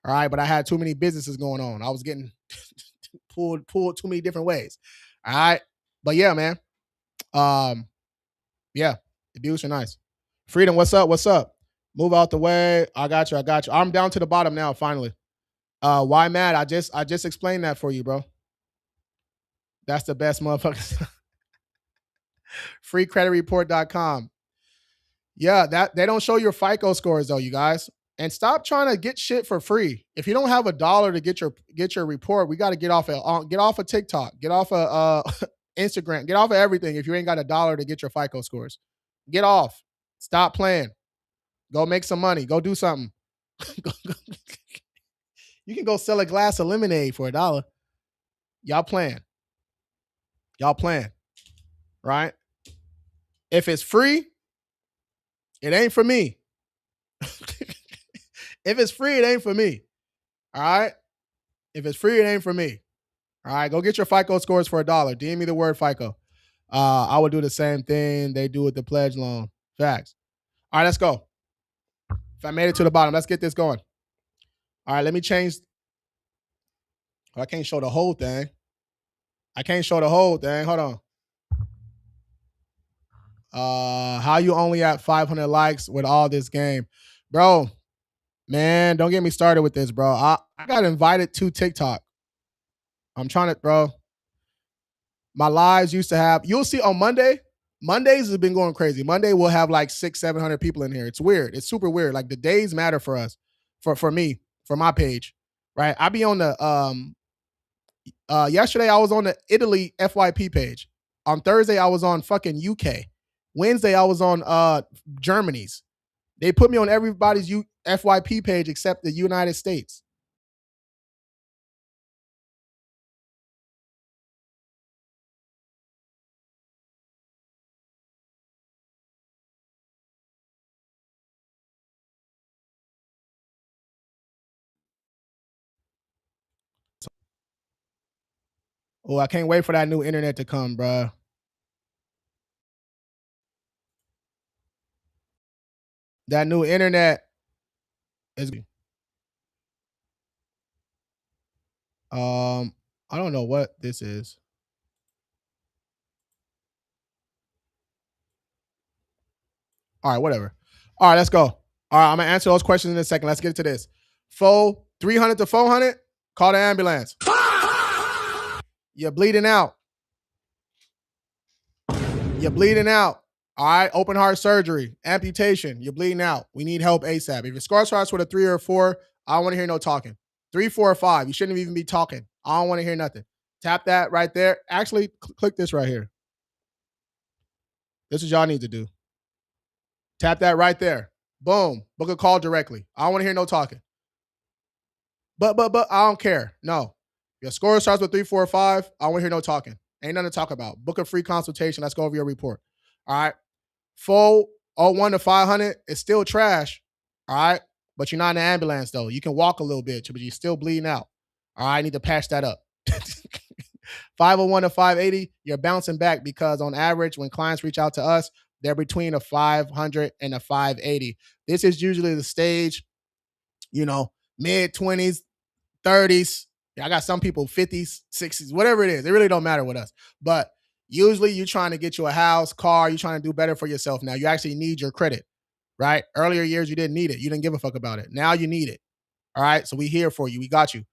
All right, but I had too many businesses going on. I was getting pulled too many different ways. All right, but yeah, man. Yeah, the Buicks are nice. Freedom, what's up? What's up? Move out the way. I got you. I'm down to the bottom now. Finally. Why mad? I just explained that for you, bro. That's the best motherfucker. Freecreditreport.com. Yeah, that they don't show your FICO scores though, you guys. And stop trying to get shit for free. If you don't have $1 to get your report, we got to get off of TikTok, get off of Instagram, get off of everything. If you ain't got $1 to get your FICO scores, get off. Stop playing. Go make some money. Go do something. You can go sell a glass of lemonade for $1. Y'all playing. Right? If it's free, it ain't for me. If it's free, it ain't for me. All right? If it's free, it ain't for me. All right? Go get your FICO scores for $1. DM me the word FICO. I would do the same thing they do with the pledge loan. Facts. All right, let's go. If I made it to the bottom, let's get this going. All right, let me change. Oh, I can't show the whole thing. Hold on. How you only at 500 likes with all this game? Bro, man, don't get me started with this, bro. I got invited to TikTok. I'm trying to, bro. My lives used to have, you'll see on Mondays has been going crazy. Monday we'll have like 600-700 people in here. It's weird. It's super weird. Like the days matter for us, for me, for my page, right? I be on the yesterday I was on the Italy FYP page. On Thursday I was on fucking UK. Wednesday I was on Germany's. They put me on everybody's FYP page except the United States. Oh, I can't wait for that new internet to come, bro. That new internet is I don't know what this is. All right, whatever. All right, let's go. All right, I'm gonna answer those questions in a second. Let's get to this. 300 to 400. Call the ambulance. You're bleeding out. You're bleeding out. All right, open heart surgery, amputation. You're bleeding out. We need help ASAP. If your scar starts with a 3 or a 4, I don't want to hear no talking. 3, 4, or 5. You shouldn't even be talking. I don't want to hear nothing. Tap that right there. Actually, click this right here. This is y'all need to do. Tap that right there. Boom. Book a call directly. I don't want to hear no talking. But I don't care. No. Your score starts with 3, 4, or 5. I don't want to hear no talking. Ain't nothing to talk about. Book a free consultation. Let's go over your report. All right. Full 01 to 500 is still trash. All right. But you're not in an ambulance, though. You can walk a little bit, but you're still bleeding out. All right. I need to patch that up. 501 to 580, you're bouncing back because on average, when clients reach out to us, they're between a 500 and a 580. This is usually the stage, mid 20s, 30s. I got some people 50s, 60s, whatever it is. It really don't matter with us. But usually you're trying to get you a house, car. You're trying to do better for yourself now. You actually need your credit, right? Earlier years, you didn't need it. You didn't give a fuck about it. Now you need it. All right? So we here for you. We got you.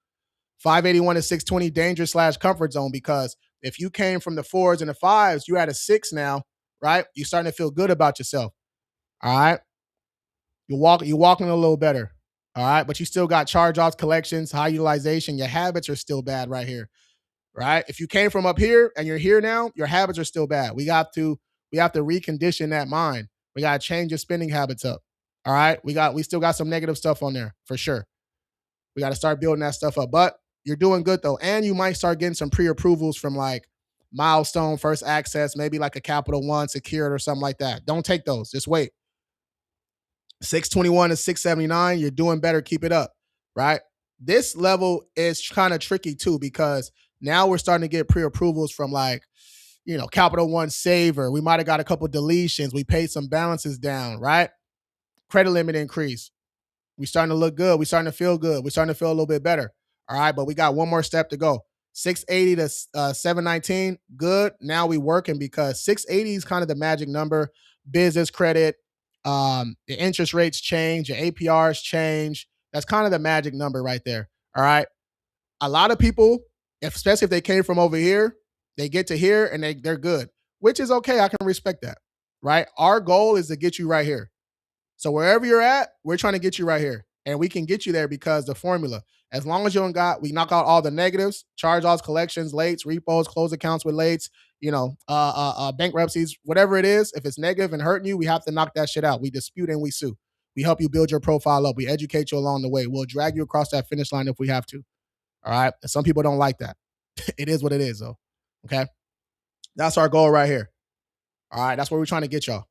581 to 620, danger/comfort zone, because if you came from the 4s and the 5s, you're at a 6 now, right? You're starting to feel good about yourself. All right? You're walking a little better. All right, but you still got charge-offs, collections, high utilization. Your habits are still bad right here, right? If you came from up here and you're here now, your habits are still bad. We have to recondition that mind. We got to change your spending habits up. All right, we still got some negative stuff on there for sure. We got to start building that stuff up. But you're doing good though, and you might start getting some pre-approvals from like Milestone, First Access, maybe like a Capital One, Secured, or something like that. Don't take those. Just wait. 621 to 679, you're doing better. Keep it up, right? This level is kind of tricky too, because now we're starting to get pre-approvals from like, Capital One Saver. We might have got a couple deletions. We paid some balances down, right? Credit limit increase. We starting to look good. We starting to feel good. We're starting to feel a little bit better. All right, but we got one more step to go. 680 to 719, good. Now we working because 680 is kind of the magic number. Business credit, the interest rates change, your APRs change. That's kind of the magic number right there. All right. A lot of people, especially if they came from over here, they get to here and they're good, which is okay. I can respect that. Right. Our goal is to get you right here. So wherever you're at, we're trying to get you right here. And we can get you there because the formula, as long as we knock out all the negatives, charge-offs, collections, lates, repos, close accounts with lates, bankruptcies, whatever it is, if it's negative and hurting you, we have to knock that shit out. We dispute and we sue. We help you build your profile up. We educate you along the way. We'll drag you across that finish line if we have to. All right. And some people don't like that. It is what it is, though. Okay. That's our goal right here. All right. That's where we're trying to get y'all.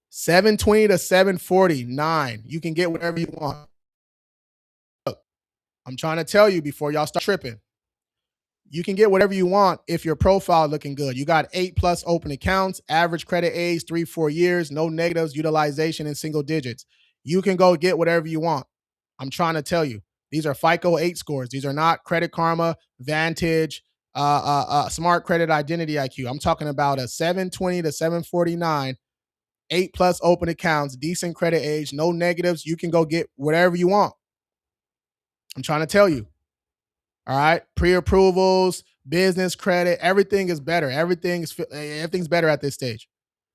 720 to 749. You can get whatever you want. Look, I'm trying to tell you before y'all start tripping. You can get whatever you want if your profile looking good. You got 8+ open accounts, average credit age 3-4 years, no negatives, utilization in single digits. You can go get whatever you want. I'm trying to tell you. These are FICO 8 scores. These are not Credit Karma, Vantage, Smart Credit Identity IQ. I'm talking about a 720 to 749. 8+ open accounts, decent credit age, no negatives. You can go get whatever you want. I'm trying to tell you. All right. Pre-approvals, business credit, everything is better. Everything's better at this stage.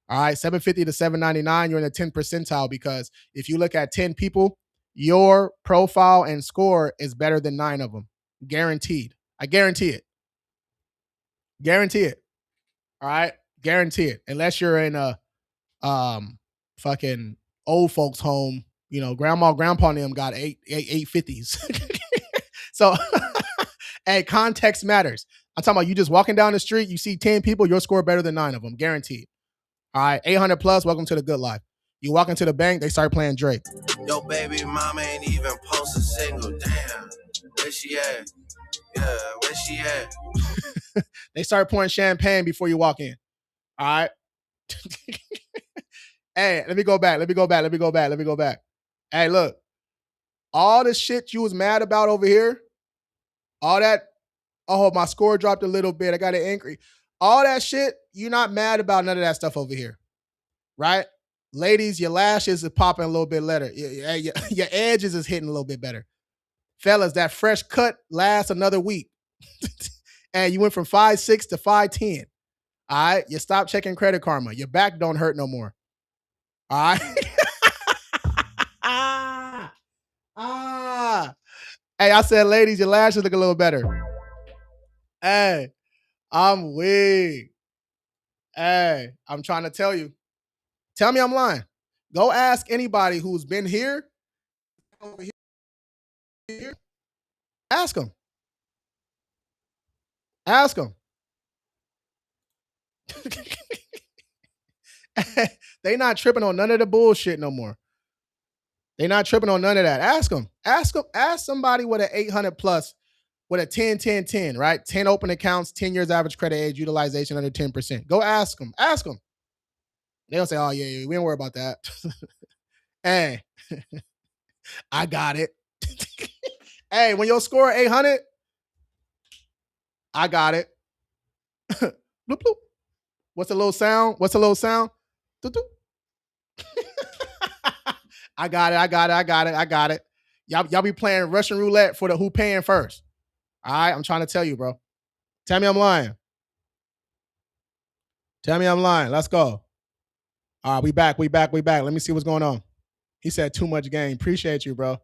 All right. 750 to 799, you're in the 10th percentile because if you look at 10 people, your profile and score is better than 9 of them. Guaranteed. I guarantee it. Guarantee it. All right. Guarantee it. Unless you're in a fucking old folks home, grandma, grandpa and them got 850s. So, hey, context matters. I'm talking about you just walking down the street, you see 10 people, you'll score better than 9 of them, guaranteed. All right, 800+, welcome to the good life. You walk into the bank, they start playing Drake. Yo, baby mama ain't even post a single. Damn, where she at? Yeah, where she at? They start pouring champagne before you walk in. All right. Hey, let me go back. Hey, look, all the shit you was mad about over here, all that, oh, my score dropped a little bit. I got an angry. All that shit, you're not mad about none of that stuff over here, right? Ladies, your lashes are popping a little bit better. Your edges is hitting a little bit better. Fellas, that fresh cut lasts another week. And you went from 5'6" to 5'10". All right. You stop checking Credit Karma. Your back don't hurt no more. All right. Hey, I said, ladies, your lashes look a little better. Hey, I'm weak. Hey, I'm trying to tell you. Tell me I'm lying. Go ask anybody who's been here. Over here. Ask them. Ask them. They not tripping on none of the bullshit no more. They not tripping on none of that. Ask them. Ask them. Ask somebody with an 800 plus, with a 10, 10, 10, right? 10 open accounts, 10 years average credit age, utilization under 10%. Go ask them. Ask them. They'll say, oh, yeah, we don't worry about that. Hey, I got it. Hey, when your score 800, I got it. Bloop, bloop. What's a little sound? Doop, doop. I got it. Y'all be playing Russian roulette for the who paying first. All right, I'm trying to tell you, bro. Tell me I'm lying. Let's go. All right, we back. Let me see what's going on. He said too much game. Appreciate you, bro.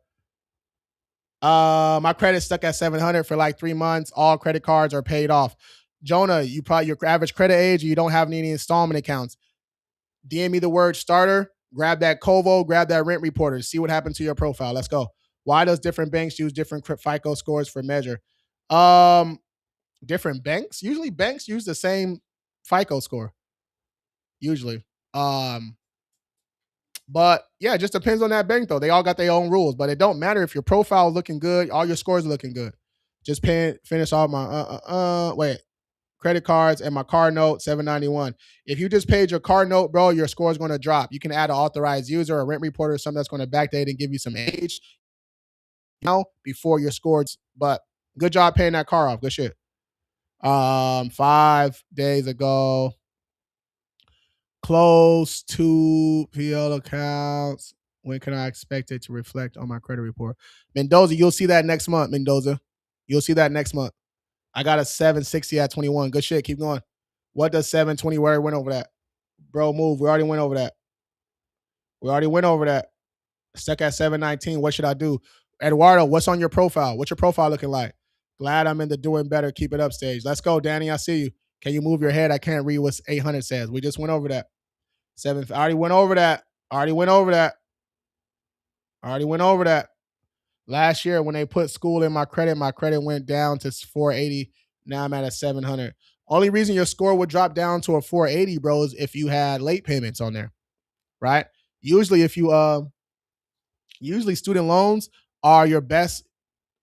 My credit's stuck at 700 for like 3 months. All credit cards are paid off. Jonah, you probably your average credit age, you don't have any installment accounts. DM me the word starter. Grab that Kovo, grab that rent reporter. See what happened to your profile. Let's go. Why does different banks use different FICO scores for measure? Different banks. Usually banks use the same FICO score. Usually. But yeah, it just depends on that bank though. They all got their own rules, but it don't matter if your profile is looking good, all your scores are looking good. Just finish all my credit cards and my car note 791. If you just paid your car note, bro, your score is going to drop. You can add an authorized user, a rent reporter, something that's going to backdate and give you some age before your scores. But good job paying that car off. Good shit. 5 days ago, close to PL accounts. When can I expect it to reflect on my credit report? Mendoza, you'll see that next month, Mendoza. You'll see that next month. I got a 760 at 21. Good shit. Keep going. What does 720? We already went over that. Bro, move. We already went over that. Stuck at 719. What should I do? Eduardo, what's on your profile? What's your profile looking like? Glad I'm in the doing better. Keep it up stage. Let's go, Danny. I see you. Can you move your head? I can't read what 800 says. We just went over that. I already went over that. Last year, when they put school in my credit went down to 480. Now I'm at a 700. Only reason your score would drop down to a 480, bro, is if you had late payments on there, right? Usually, if you usually student loans are your best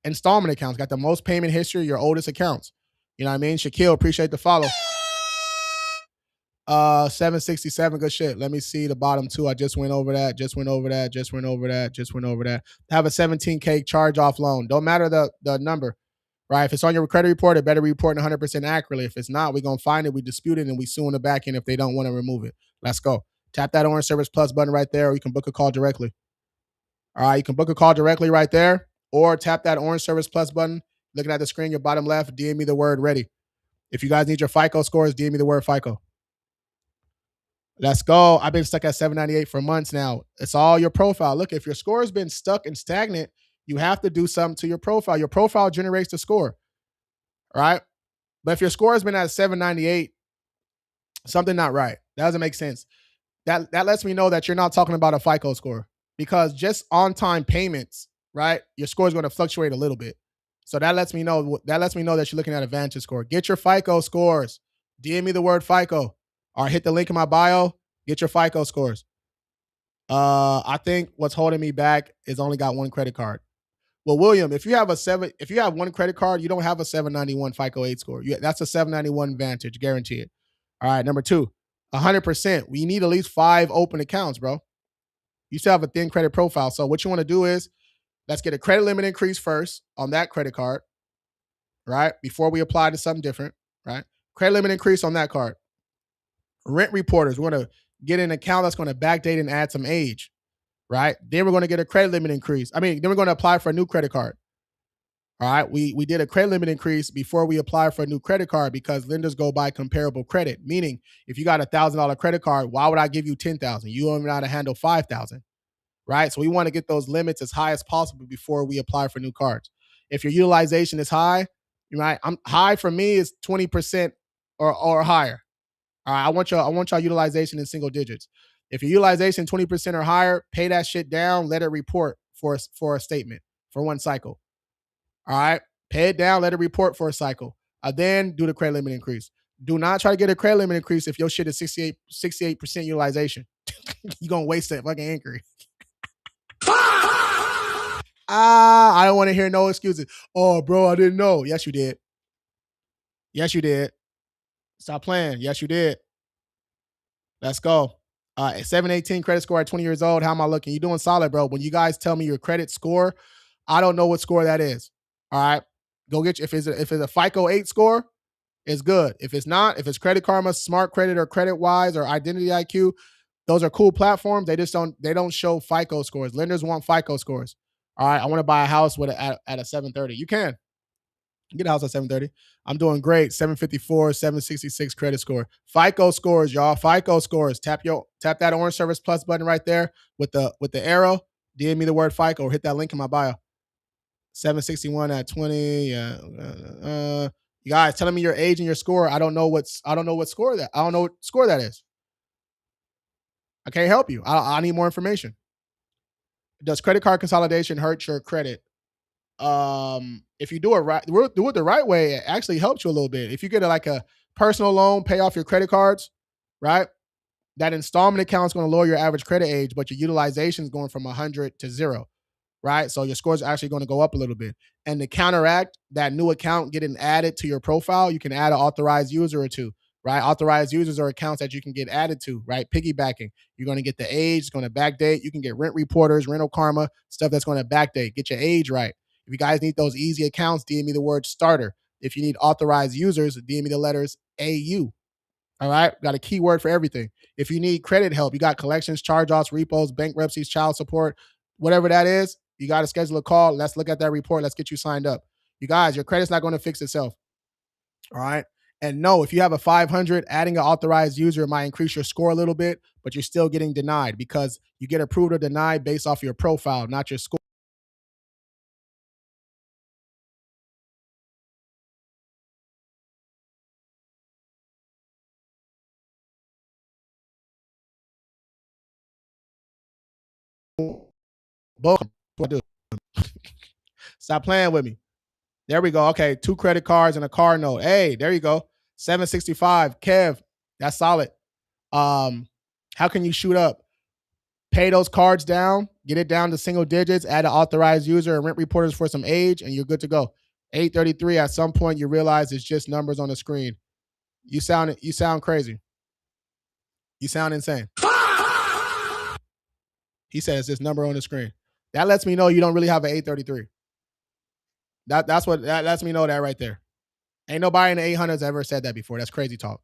installment accounts, got the most payment history, your oldest accounts. You know what I mean? Shaquille, appreciate the follow. 767, good shit. Let me see the bottom two. I just went over that. Have a 17K charge off loan. Don't matter the number, right? If it's on your credit report, it better be reporting 100% accurately. If it's not, we're going to find it, we dispute it, and we sue in the back end if they don't want to remove it. Let's go. Tap that Orange Service Plus button right there, or you can book a call directly. All right, you can book a call directly right there, or tap that Orange Service Plus button. Looking at the screen, your bottom left, DM me the word ready. If you guys need your FICO scores, DM me the word FICO. Let's go. I've been stuck at 798 for months now. It's all your profile. Look, if your score has been stuck and stagnant, you have to do something to your profile. Your profile generates the score, right? But if your score has been at 798, something not right. That doesn't make sense. That lets me know that you're not talking about a FICO score, because just on-time payments, right? Your score is going to fluctuate a little bit. So that lets me know that you're looking at a Vantage score. Get your FICO scores. DM me the word FICO, or hit the link in my bio. Get your FICO scores. I think what's holding me back is only got one credit card. Well, William, if you have one credit card, you don't have a 791 FICO 8 score. That's a 791 Vantage, guaranteed. All right, number 2. 100%. We need at least 5 open accounts, bro. You still have a thin credit profile. So what you want to do is let's get a credit limit increase first on that credit card, right? Before we apply to something different, right? Credit limit increase on that card. Rent reporters, we're going to get an account that's going to backdate and add some age, right? Then we're going to get a credit limit increase. Then we're going to apply for a new credit card. All right. We did a credit limit increase before we apply for a new credit card because lenders go by comparable credit. Meaning, if you got $1,000 credit card, why would I give you 10,000? You don't even know how to handle 5,000, right? So we want to get those limits as high as possible before we apply for new cards. If your utilization is high, right? I'm high for me is 20% or higher. All right. I want y'all utilization in single digits. If your utilization 20% or higher, pay that shit down. Let it report for a statement for one cycle. All right. Pay it down, let it report for a cycle. Then do the credit limit increase. Do not try to get a credit limit increase if your shit is 68% utilization. You're going to waste that fucking inquiry. I don't want to hear no excuses. Oh, bro, I didn't know. Yes, you did. Yes, you did. Stop playing. Yes, you did. Let's go. 718 credit score at 20 years old. How am I looking? You're doing solid, bro. When you guys tell me your credit score, I don't know what score that is. All right. Go get you. If it's a FICO 8 score, it's good. If it's not, if it's Credit Karma, Smart Credit, or Credit Wise, or Identity IQ, those are cool platforms. They don't show FICO scores. Lenders want FICO scores. All right. I want to buy a house with at a 730. You can get a house at 730. I'm doing great. 754, 766 credit score. FICO scores, y'all. FICO scores. Tap that Orange Service Plus button right there with the arrow. DM me the word FICO or hit that link in my bio. 761 at 20. You guys telling me your age and your score. I don't know what score that is. I can't help you. I need more information. Does credit card consolidation hurt your credit? If you do it the right way, it actually helps you a little bit. If you get a personal loan, pay off your credit cards, right? That installment account is going to lower your average credit age, but your utilization is going from 100 to 0, right? So your score is actually going to go up a little bit. And to counteract that new account getting added to your profile, you can add an authorized user or two, right? Authorized users are accounts that you can get added to, right? Piggybacking. You're going to get the age, it's going to backdate. You can get rent reporters, rental karma, stuff that's going to backdate. Get your age right. If you guys need those easy accounts, DM me the word starter. If you need authorized users, DM me the letters AU. All right. Got a keyword for everything. If you need credit help, you got collections, charge-offs, repos, bankruptcies, child support, whatever that is, you got to schedule a call. Let's look at that report. Let's get you signed up. You guys, your credit's not going to fix itself. All right. And no, if you have a 500, adding an authorized user might increase your score a little bit, but you're still getting denied because you get approved or denied based off your profile, not your score. Both. Stop playing with me. There we go. Okay, 2 credit cards and a car note. Hey, there you go. 765. Kev, that's solid. How can you shoot up? Pay those cards down, get it down to single digits, add an authorized user and rent reporters for some age, and you're good to go. 833, at some point you realize it's just numbers on the screen. You sound crazy. You sound insane. He says this number on the screen. That lets me know you don't really have an 833. That lets me know that right there. Ain't nobody in the 800s ever said that before. That's crazy talk.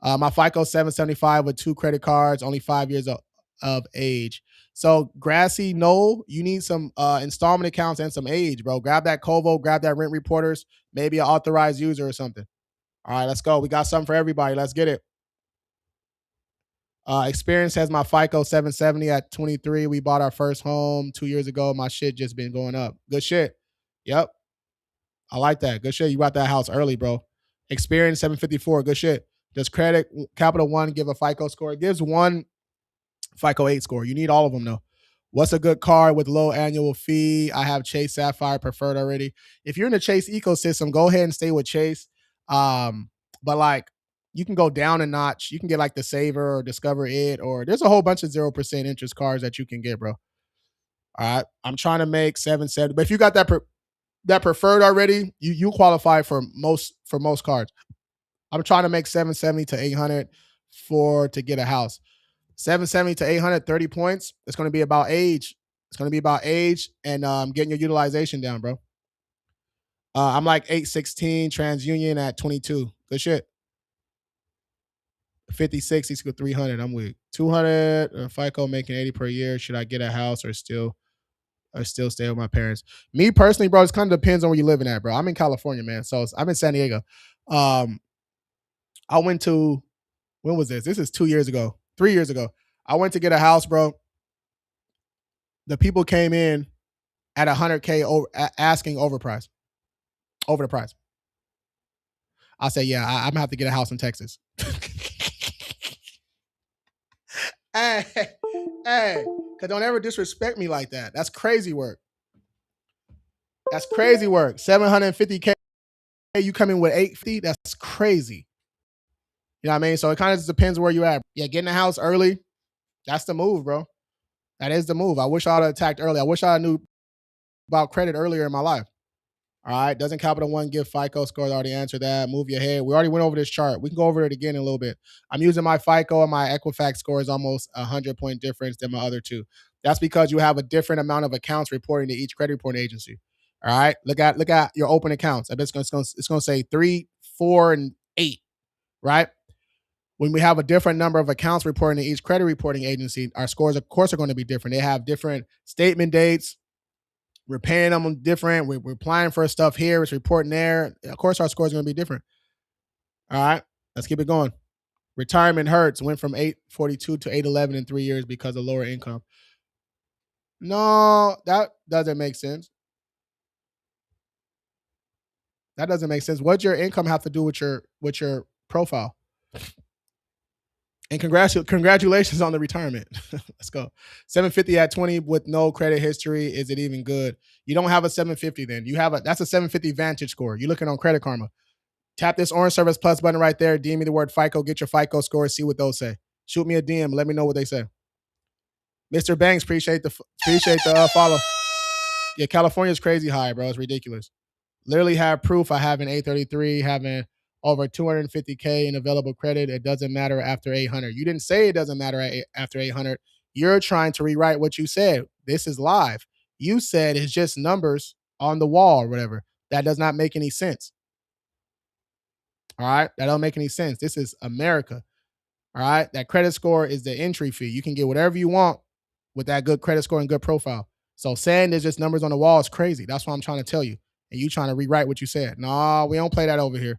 My FICO 775 with 2 credit cards, only 5 years of age. So Grassy, no, you need some installment accounts and some age, bro. Grab that Kovo, grab that rent reporters, maybe an authorized user or something. All right, let's go. We got something for everybody. Let's get it. Experience has my FICO 770 at 23. We bought our first home 2 years ago. My shit just been going up. Good shit. Yep. I like that. Good shit. You got that house early, bro. Experience 754. Good shit. Does credit Capital One give a FICO score? It gives one FICO 8 score. You need all of them though. What's a good card with low annual fee? I have Chase Sapphire preferred already. If you're in the Chase ecosystem, go ahead and stay with Chase. But you can go down a notch. You can get like the Saver or Discover It, or there's a whole bunch of 0% interest cards that you can get, bro. All right. I'm trying to make 770. But if you got that preferred already, you qualify for most cards. I'm trying to make 770 to 800. to get a house. 770 to 830 points. It's going to be about age. It's going to be about age and getting your utilization down, bro. I'm like 816 TransUnion at 22. Good shit. 56 equals 300. I'm weak. 200 FICO making 80 per year. Should I get a house or still stay with my parents? Me personally, bro, it kind of depends on where you're living at, bro. I'm in California, man. So I'm in San Diego. I went to, when was this? This is 2 years ago, 3 years ago. I went to get a house, bro. The people came in at 100K over, asking over the price. I said, yeah, I'm gonna have to get a house in Texas. Hey, cause don't ever disrespect me like that. That's crazy work. That's crazy work. 750K, you come in with 850. That's crazy. You know what I mean? So it kind of just depends where you at. Yeah, getting a house early, that's the move, bro. That is the move. I wish I'd have attacked early. I wish I knew about credit earlier in my life. All right. Doesn't Capital One give FICO scores? Already answered that. Move your head. We already went over this chart. We can go over it again in a little bit. I'm using my FICO and my Equifax score is almost 100-point difference than my other two. That's because you have a different amount of accounts reporting to each credit reporting agency. All right. Look at your open accounts. I bet it's going to say 3, 4, and 8. Right. When we have a different number of accounts reporting to each credit reporting agency, our scores, of course, are going to be different. They have different statement dates. We're paying them different. We're applying for stuff here. It's reporting there. Of course, our scores are going to be different. All right, let's keep it going. Retirement hurts. Went from 842 to 811 in 3 years because of lower income. No, that doesn't make sense. That doesn't make sense. What's your income have to do with your profile? And congratulations on the retirement. Let's go. 750 at 20 with no credit history. Is it even good? You don't have a 750 then. That's a 750 Vantage score. You're looking on Credit Karma. Tap this orange service plus button right there. DM me the word FICO. Get your FICO score. See what those say. Shoot me a DM. Let me know what they say. Mr. Banks, appreciate the follow. Yeah, California's crazy high, bro. It's ridiculous. Literally have proof. I have an 833, having over 250K in available credit. It doesn't matter after 800. You didn't say it doesn't matter after 800. You're trying to rewrite what you said. This is live. You said it's just numbers on the wall or whatever. That does not make any sense. All right. That don't make any sense. This is America. All right. That credit score is the entry fee. You can get whatever you want with that good credit score and good profile. So saying there's just numbers on the wall is crazy. That's what I'm trying to tell you. And you trying to rewrite what you said. No, we don't play that over here.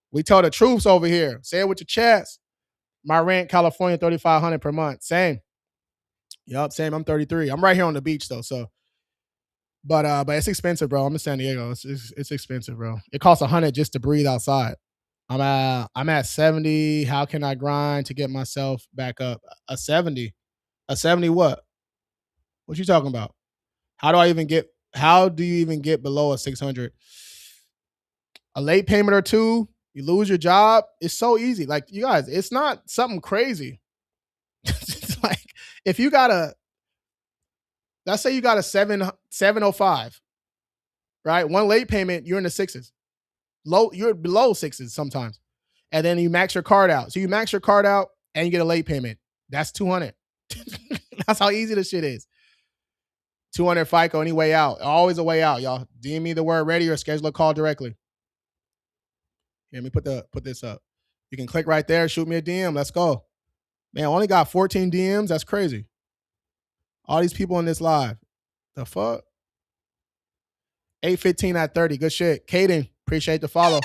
We tell the truths over here. Say it with your chest. My rent, California, $3,500 per month. Same. Yup, same. I'm 33. I'm right here on the beach though. So, but it's expensive, bro. I'm in San Diego. It's expensive, bro. It costs $100 just to breathe outside. I'm at 70. How can I grind to get myself back up? A 70. A 70 what? What you talking about? How do you even get below a 600? A late payment or two, you lose your job. It's so easy. Like, you guys, it's not something crazy. It's like, if you got let's say you got a 705, right? One late payment, you're in the sixes. You're below sixes sometimes. And then you max your card out. So you max your card out and you get a late payment. That's 200. That's how easy this shit is. 200 FICO, any way out. Always a way out, y'all. DM me the word ready or schedule a call directly. Here, let me put this up. You can click right there, shoot me a DM. Let's go. Man, I only got 14 DMs. That's crazy. All these people in this live. The fuck? 815 at 30. Good shit. Caden, appreciate the follow.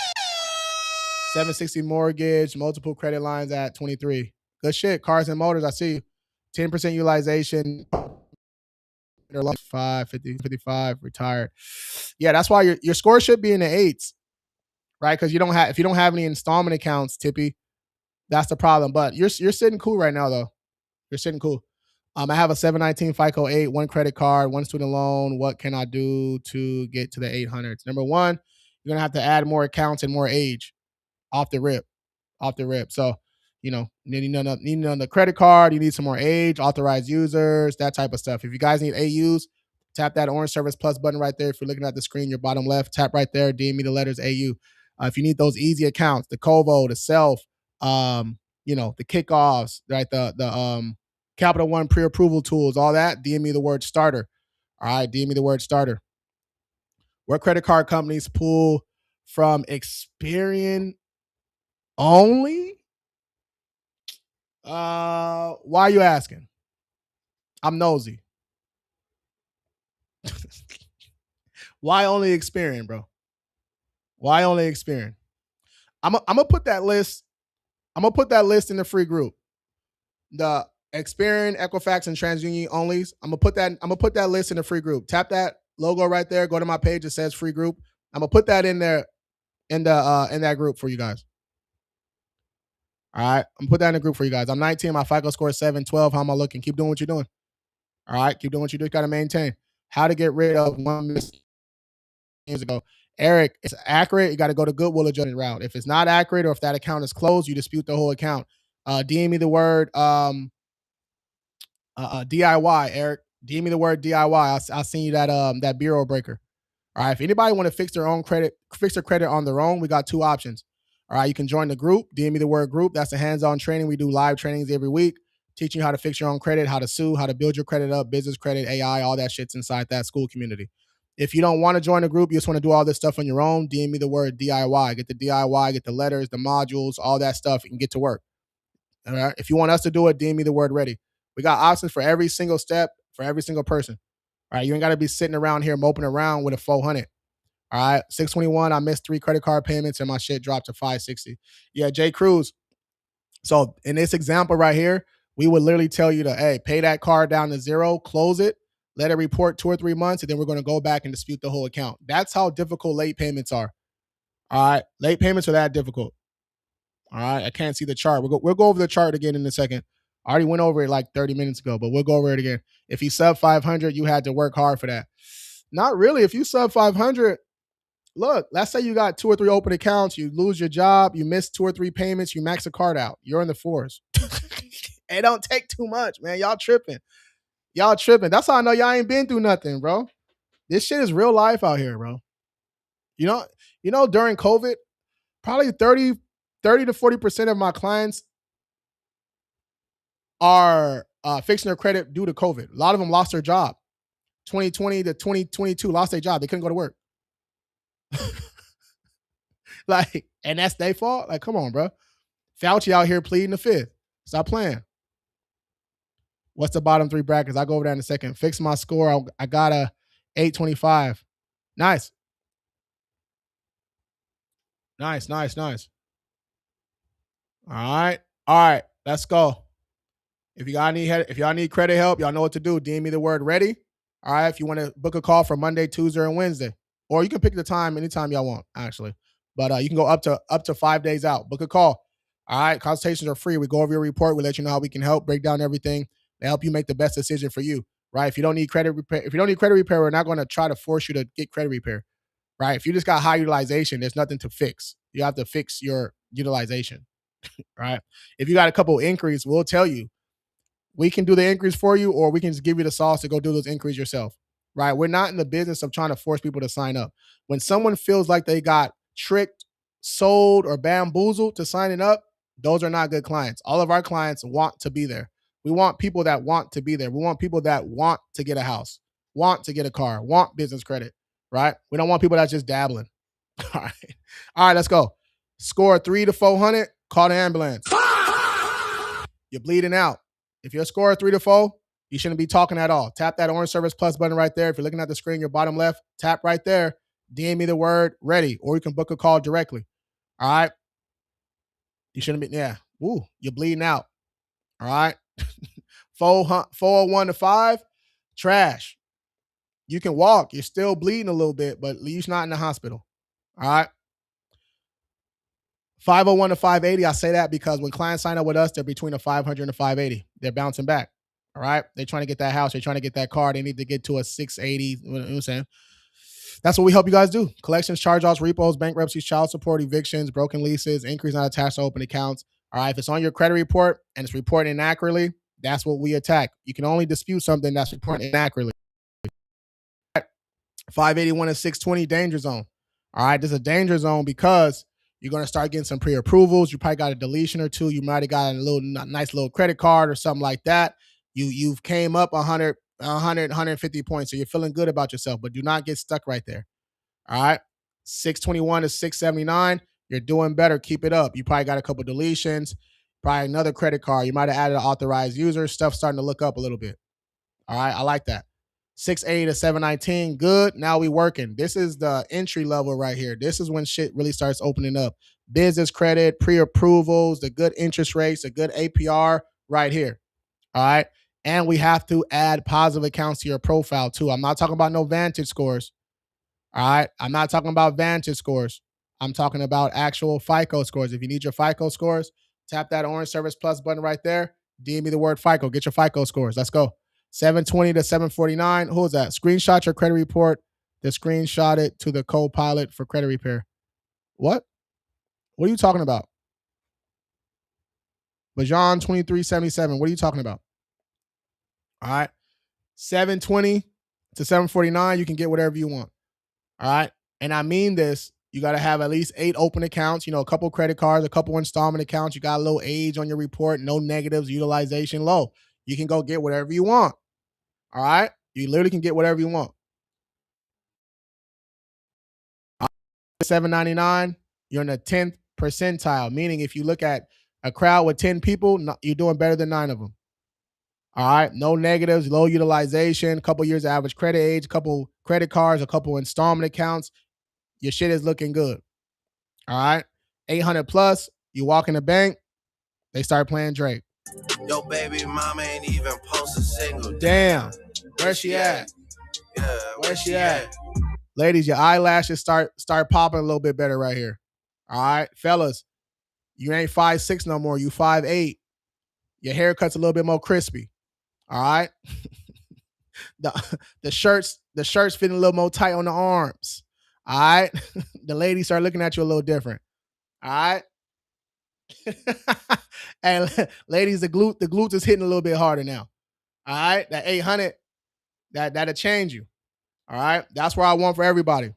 760 mortgage, multiple credit lines at 23. Good shit. Cars and motors, I see you. 10% utilization. 5, 50, 55, retired. Yeah, that's why your score should be in the 8s, right? Because if you don't have any installment accounts, Tippy, that's the problem. But you're sitting cool right now, though. You're sitting cool. I have a 719 FICO 8, one credit card, one student loan. What can I do to get to the 800s? Number one, you're gonna have to add more accounts and more age off the rip. So, needing another credit card, you need some more age, authorized users, that type of stuff. If you guys need AUs, tap that orange service plus button right there. If you're looking at the screen, your bottom left, tap right there, DM me the letters AU. If you need those easy accounts, the Kovo, the Self, the kickoffs, right? The Capital One pre-approval tools, all that. DM me the word starter. All right, DM me the word starter. Where credit card companies pull from Experian only? Why are you asking? I'm nosy. Why only Experian, bro? Why only Experian? I'm gonna put that list. I'm gonna put that list in the free group. The Experian, Equifax, and TransUnion onlys. I'm gonna put that list in the free group. Tap that logo right there. Go to my page. It says free group. I'm gonna put that in there in that group for you guys. All right, I'm gonna put that in the group for you guys. I'm 19. My FICO score is 712. How am I looking? Keep doing what you're doing. All right, keep doing what you do. Got to maintain. How to get rid of one missed years ago. Eric, it's accurate. You got to go to Goodwill adjustment route. If it's not accurate or if that account is closed, you dispute the whole account. DM me the word DIY, Eric. DM me the word DIY. I'll send you that bureau breaker. All right. If anybody want to fix their credit on their own, we got two options. All right. You can join the group. DM me the word group. That's a hands-on training. We do live trainings every week, teaching you how to fix your own credit, how to sue, how to build your credit up, business credit, AI, all that shit's inside that school community. If you don't want to join the group, you just want to do all this stuff on your own, DM me the word DIY. Get the DIY, get the letters, the modules, all that stuff, and get to work. All right. If you want us to do it, DM me the word ready. We got options for every single step, for every single person. All right. You ain't got to be sitting around here moping around with a 400. All right. 621, I missed 3 credit card payments and my shit dropped to 560. Yeah, Jay Cruz. So in this example right here, we would literally tell you to, hey, pay that card down to 0, close it, let it report 2 or 3 months, and then we're going to go back and dispute the whole account. That's how difficult late payments are. All right. Late payments are that difficult. All right. I can't see the chart. We'll go over the chart again in a second. I already went over it like 30 minutes ago, but we'll go over it again. If you sub 500, you had to work hard for that. Not really. If you sub 500, look, let's say you got 2 or 3 open accounts, you lose your job, you miss 2 or 3 payments, you max a card out. You're in the fours. It don't take too much, man. Y'all tripping. That's how I know y'all ain't been through nothing, bro. This shit is real life out here, bro. You know, during COVID, probably 30 to 40% of my clients are fixing their credit due to COVID. A lot of them lost their job. 2020 to 2022 lost their job. They couldn't go to work. Like, and that's their fault? Like, come on, bro. Fauci out here pleading the fifth. Stop playing. What's the bottom 3 brackets? I'll go over that in a second. Fix my score. I got a 825. Nice. Nice. All right. Let's go. If y'all need credit help, y'all know what to do. DM me the word ready. All right. If you want to book a call for Monday, Tuesday, and Wednesday, or you can pick the time anytime y'all want, actually. But you can go up to 5 days out. Book a call. All right. Consultations are free. We go over your report. We let you know how we can help, break down everything, and help you make the best decision for you. Right. If you don't need credit repair, we're not going to try to force you to get credit repair. Right. If you just got high utilization, there's nothing to fix. You have to fix your utilization. Right. If you got a couple inquiries, we'll tell you. We can do the inquiries for you, or we can just give you the sauce to go do those inquiries yourself. Right. We're not in the business of trying to force people to sign up. When someone feels like they got tricked, sold, or bamboozled to signing up, those are not good clients. All of our clients want to be there. We want people that want to be there. We want people that want to get a house, want to get a car, want business credit, right? We don't want people that's just dabbling. All right, let's go. Score 3 to 400, call the ambulance. You're bleeding out. If your score is 3 to 4, you shouldn't be talking at all. Tap that orange service plus button right there. If you're looking at the screen, your bottom left, tap right there. DM me the word ready, or you can book a call directly. All right. You shouldn't be, yeah. Ooh, you're bleeding out. All right. 401 to 5, trash. You can walk. You're still bleeding a little bit, but at least not in the hospital. All right. 501 to 580, I say that because when clients sign up with us, they're between a 500 and a 580. They're bouncing back. All right. They're trying to get that house. They're trying to get that car. They need to get to a 680. You know what I'm saying? That's what we help you guys do. Collections, charge-offs, repos, bankruptcies, child support, evictions, broken leases, increase not attached to open accounts. All right. If it's on your credit report and it's reported inaccurately, that's what we attack. You can only dispute something that's reported inaccurately. 581 and 620, danger zone. All right. This is a danger zone because You're going to start getting some pre-approvals. You probably got a deletion or two. You might have got a little nice little credit card or something like that. You've came up 100, 150 points. So you're feeling good about yourself, but do not get stuck right there. All right. 621 to 679. You're doing better. Keep it up. You probably got a couple deletions, probably another credit card. You might have added an authorized user. Stuff starting to look up a little bit. All right. I like that. 680 to 719. Good. Now we working. This is the entry level right here. This is when shit really starts opening up. Business credit, pre-approvals, the good interest rates, the good APR right here. All right. And we have to add positive accounts to your profile too. I'm not talking about no Vantage scores. All right. I'm not talking about Vantage scores. I'm talking about actual FICO scores. If you need your FICO scores, tap that orange Service Plus button right there. DM me the word FICO. Get your FICO scores. Let's go. 720 to 749. Who is that? Screenshot your credit report. Then screenshot it to the co-pilot for credit repair. What? What are you talking about? Bajan 2377. What are you talking about? All right. 720 to 749. You can get whatever you want. All right. And I mean this, you got to have at least 8 open accounts, a couple credit cards, a couple installment accounts. You got a little age on your report, no negatives, utilization low. You can go get whatever you want. All right. You literally can get whatever you want. 799, you're in the 10th percentile, meaning if you look at a crowd with 10 people, you're doing better than 9 of them. All right. No negatives, low utilization, couple years of average credit age, couple credit cards, a couple installment accounts. Your shit is looking good. All right. 800 plus, you walk in the bank, they start playing Drake. Yo, baby mama ain't even post a single. Damn. Where she at? Yeah, Where she at? Ladies, your eyelashes start popping a little bit better right here. All right. Fellas, you ain't 5'6" no more. You 5'8". Your haircut's a little bit more crispy. All right. the shirts fitting a little more tight on the arms. All right. The ladies start looking at you a little different. All right. And ladies, the glutes is hitting a little bit harder now. All right. That 800, that'll change you. All right. That's what I want for everybody.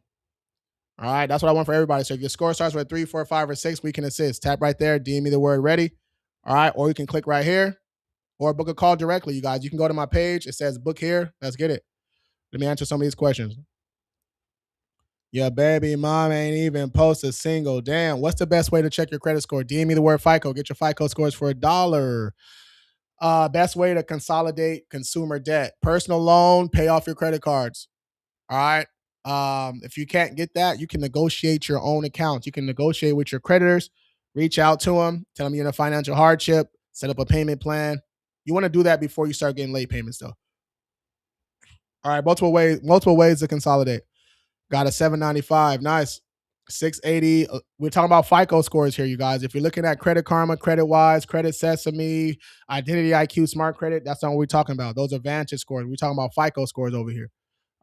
All right. That's what I want for everybody. So if your score starts with 3, 4, 5, or 6, we can assist. Tap right there. DM me the word ready. All right. Or you can click right here or book a call directly, you guys. You can go to my page. It says book here. Let's get it. Let me answer some of these questions. Your baby mom ain't even post a single. Damn. What's the best way to check your credit score? DM me the word FICO. Get your FICO scores for $1. Best way to consolidate consumer debt. Personal loan, pay off your credit cards. All right. If you can't get that, you can negotiate your own accounts. You can negotiate with your creditors, reach out to them, tell them you're in a financial hardship, set up a payment plan. You want to do that before you start getting late payments, though. All right, multiple ways to consolidate. Got a 795. Nice. 680. We're talking about FICO scores here, you guys. If you're looking at Credit Karma, Credit Wise, Credit Sesame, Identity IQ, Smart Credit, that's not what we're talking about. Those are Vantage scores. We're talking about FICO scores over here.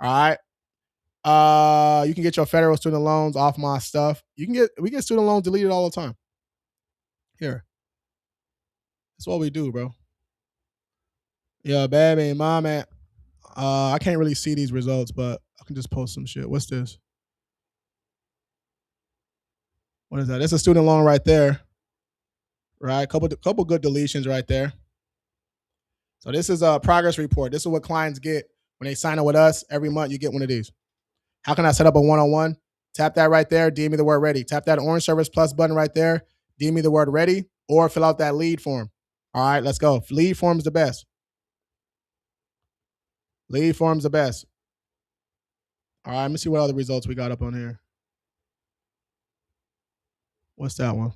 All right. You can get your federal student loans off my stuff. We get student loans deleted all the time. Here. That's what we do, bro. Yeah, baby, mama. I can't really see these results, but I can just post some shit. What's this? What is that? That's a student loan right there. Right? Couple good deletions right there. So this is a progress report. This is what clients get when they sign up with us. Every month you get one of these. How can I set up a one-on-one? Tap that right there. DM me the word ready. Tap that orange Service Plus button right there. DM me the word ready or fill out that lead form. All right, let's go. Lead form's the best. Lead form's the best. All right, let me see what other results we got up on here. What's that one?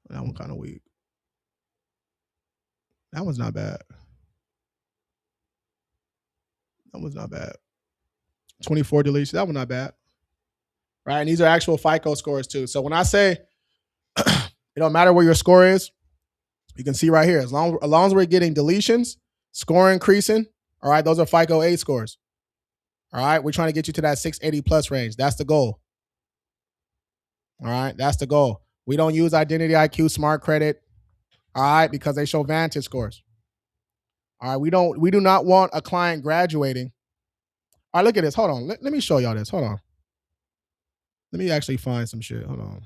That one kind of weak. That one's not bad. That one's not bad. 24 deletions. That one not bad. Right, and these are actual FICO scores too. So when I say it don't matter where your score is, you can see right here. As long as we're getting deletions, score increasing. All right, those are FICO 8 scores. All right, we're trying to get you to that 680 plus range. That's the goal. All right, that's the goal. We don't use Identity IQ, Smart Credit. All right, because they show Vantage scores. All right, we do not want a client graduating. All right, look at this. Hold on. Let me show y'all this. Hold on. Let me actually find some shit. Hold on.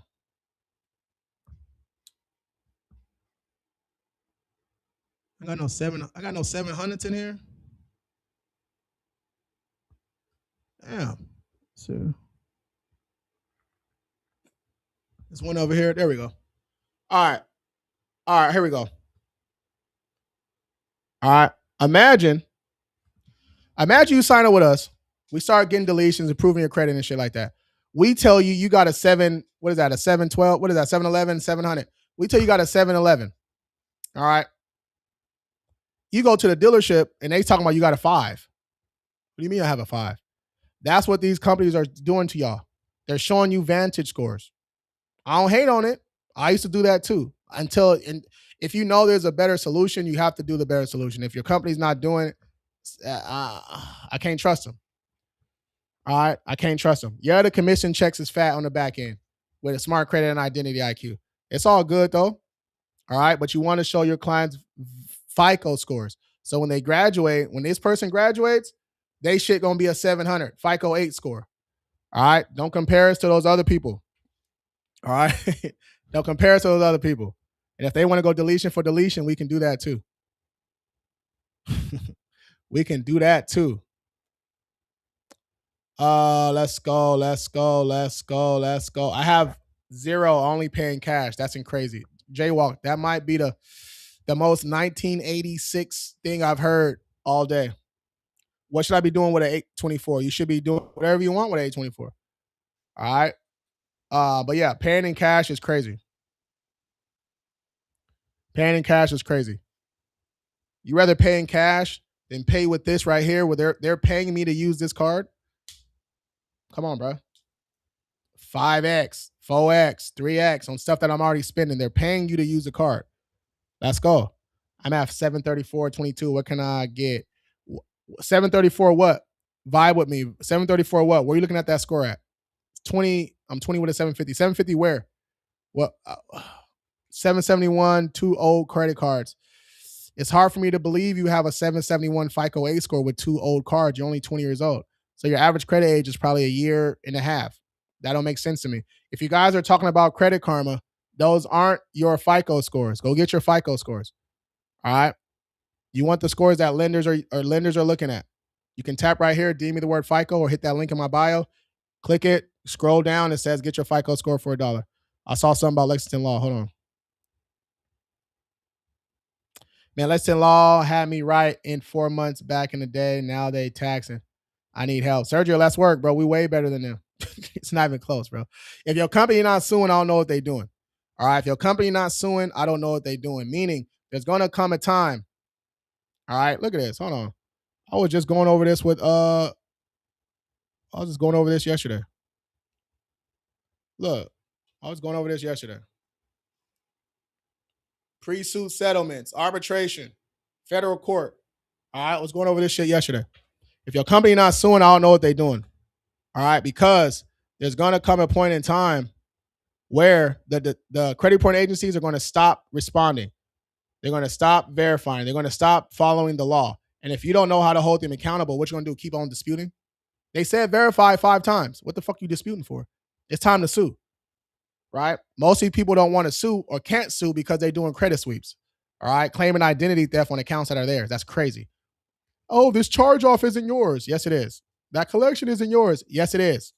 I got no 700s in here. Damn. So there's one over here. There we go. All right. All right, here we go. All right. Imagine you sign up with us. We start getting deletions, improving your credit and shit like that. We tell you you got a 7, what is that? A 712? What is that? 711, 700. We tell you got a 711. All right. You go to the dealership and they talking about you got a 5. What do you mean I have a 5? That's what these companies are doing to y'all. They're showing you Vantage scores. I don't hate on it. I used to do that too. If you know there's a better solution, you have to do the better solution. If your company's not doing it, I can't trust them. All right, I can't trust them. Yeah, the commission checks is fat on the back end with a smart credit and identity IQ. It's all good though. All right, but you want to show your clients FICO scores. So when they graduate, when this person graduates, they shit gonna be a 700 FICO 8 score. All right, don't compare us to those other people. All right, don't compare us to those other people. And if they want to go deletion for deletion, we can do that too. We can do that too. Let's go. I have 0 only paying cash. That's crazy. Jaywalk, that might be the most 1986 thing I've heard all day. What should I be doing with an 824? You should be doing whatever you want with an 824. All right. But yeah, paying in cash is crazy. Paying in cash is crazy. You rather pay in cash than pay with this right here, where they're paying me to use this card? Come on, bro. 5x, 4x, 3x on stuff that I'm already spending. They're paying you to use the card. Let's go. I'm at 734.22. What can I get? 734 what? Vibe with me. 734 what? Where are you looking at that score at? 20. I'm 20 with a 750. 750 where? What? 771, 2 old credit cards. It's hard for me to believe you have a 771 FICO 8 score with 2 old cards. You're only 20 years old. So your average credit age is probably a year and a half. That don't make sense to me. If you guys are talking about Credit Karma, those aren't your FICO scores. Go get your FICO scores. All right. You want the scores that lenders are looking at. You can tap right here, DM me the word FICO, or hit that link in my bio. Click it, scroll down. It says get your FICO score for $1. I saw something about Lexington Law. Hold on. Man, Lexington Law had me right in 4 months back in the day. Now they taxing. I need help. Sergio, let's work, bro. We way better than them. It's not even close, bro. If your company not suing, I don't know what they're doing. All right. If your company not suing, I don't know what they're doing. Meaning there's gonna come a time. All right, look at this. Hold on. I was just going over this yesterday. Look, I was going over this yesterday. Pre-suit settlements, arbitration, federal court. All right, I was going over this shit yesterday. If your company not suing, I don't know what they're doing. All right, because there's gonna come a point in time where the credit reporting agencies are going to stop responding. They're going to stop verifying. They're going to stop following the law. And if you don't know how to hold them accountable, what you going to do? Keep on disputing? They said verify 5 times. What the fuck are you disputing for? It's time to sue, right? Most of these people don't want to sue or can't sue because they're doing credit sweeps, all right? Claiming identity theft on accounts that are theirs. That's crazy. Oh, this charge off isn't yours. Yes, it is. That collection isn't yours. Yes, it is.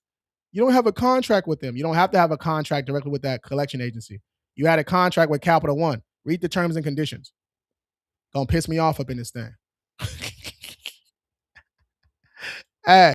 You don't have a contract with them. You don't have to have a contract directly with that collection agency. You had a contract with Capital One. Read the terms and conditions. Gonna piss me off up in this thing. Hey.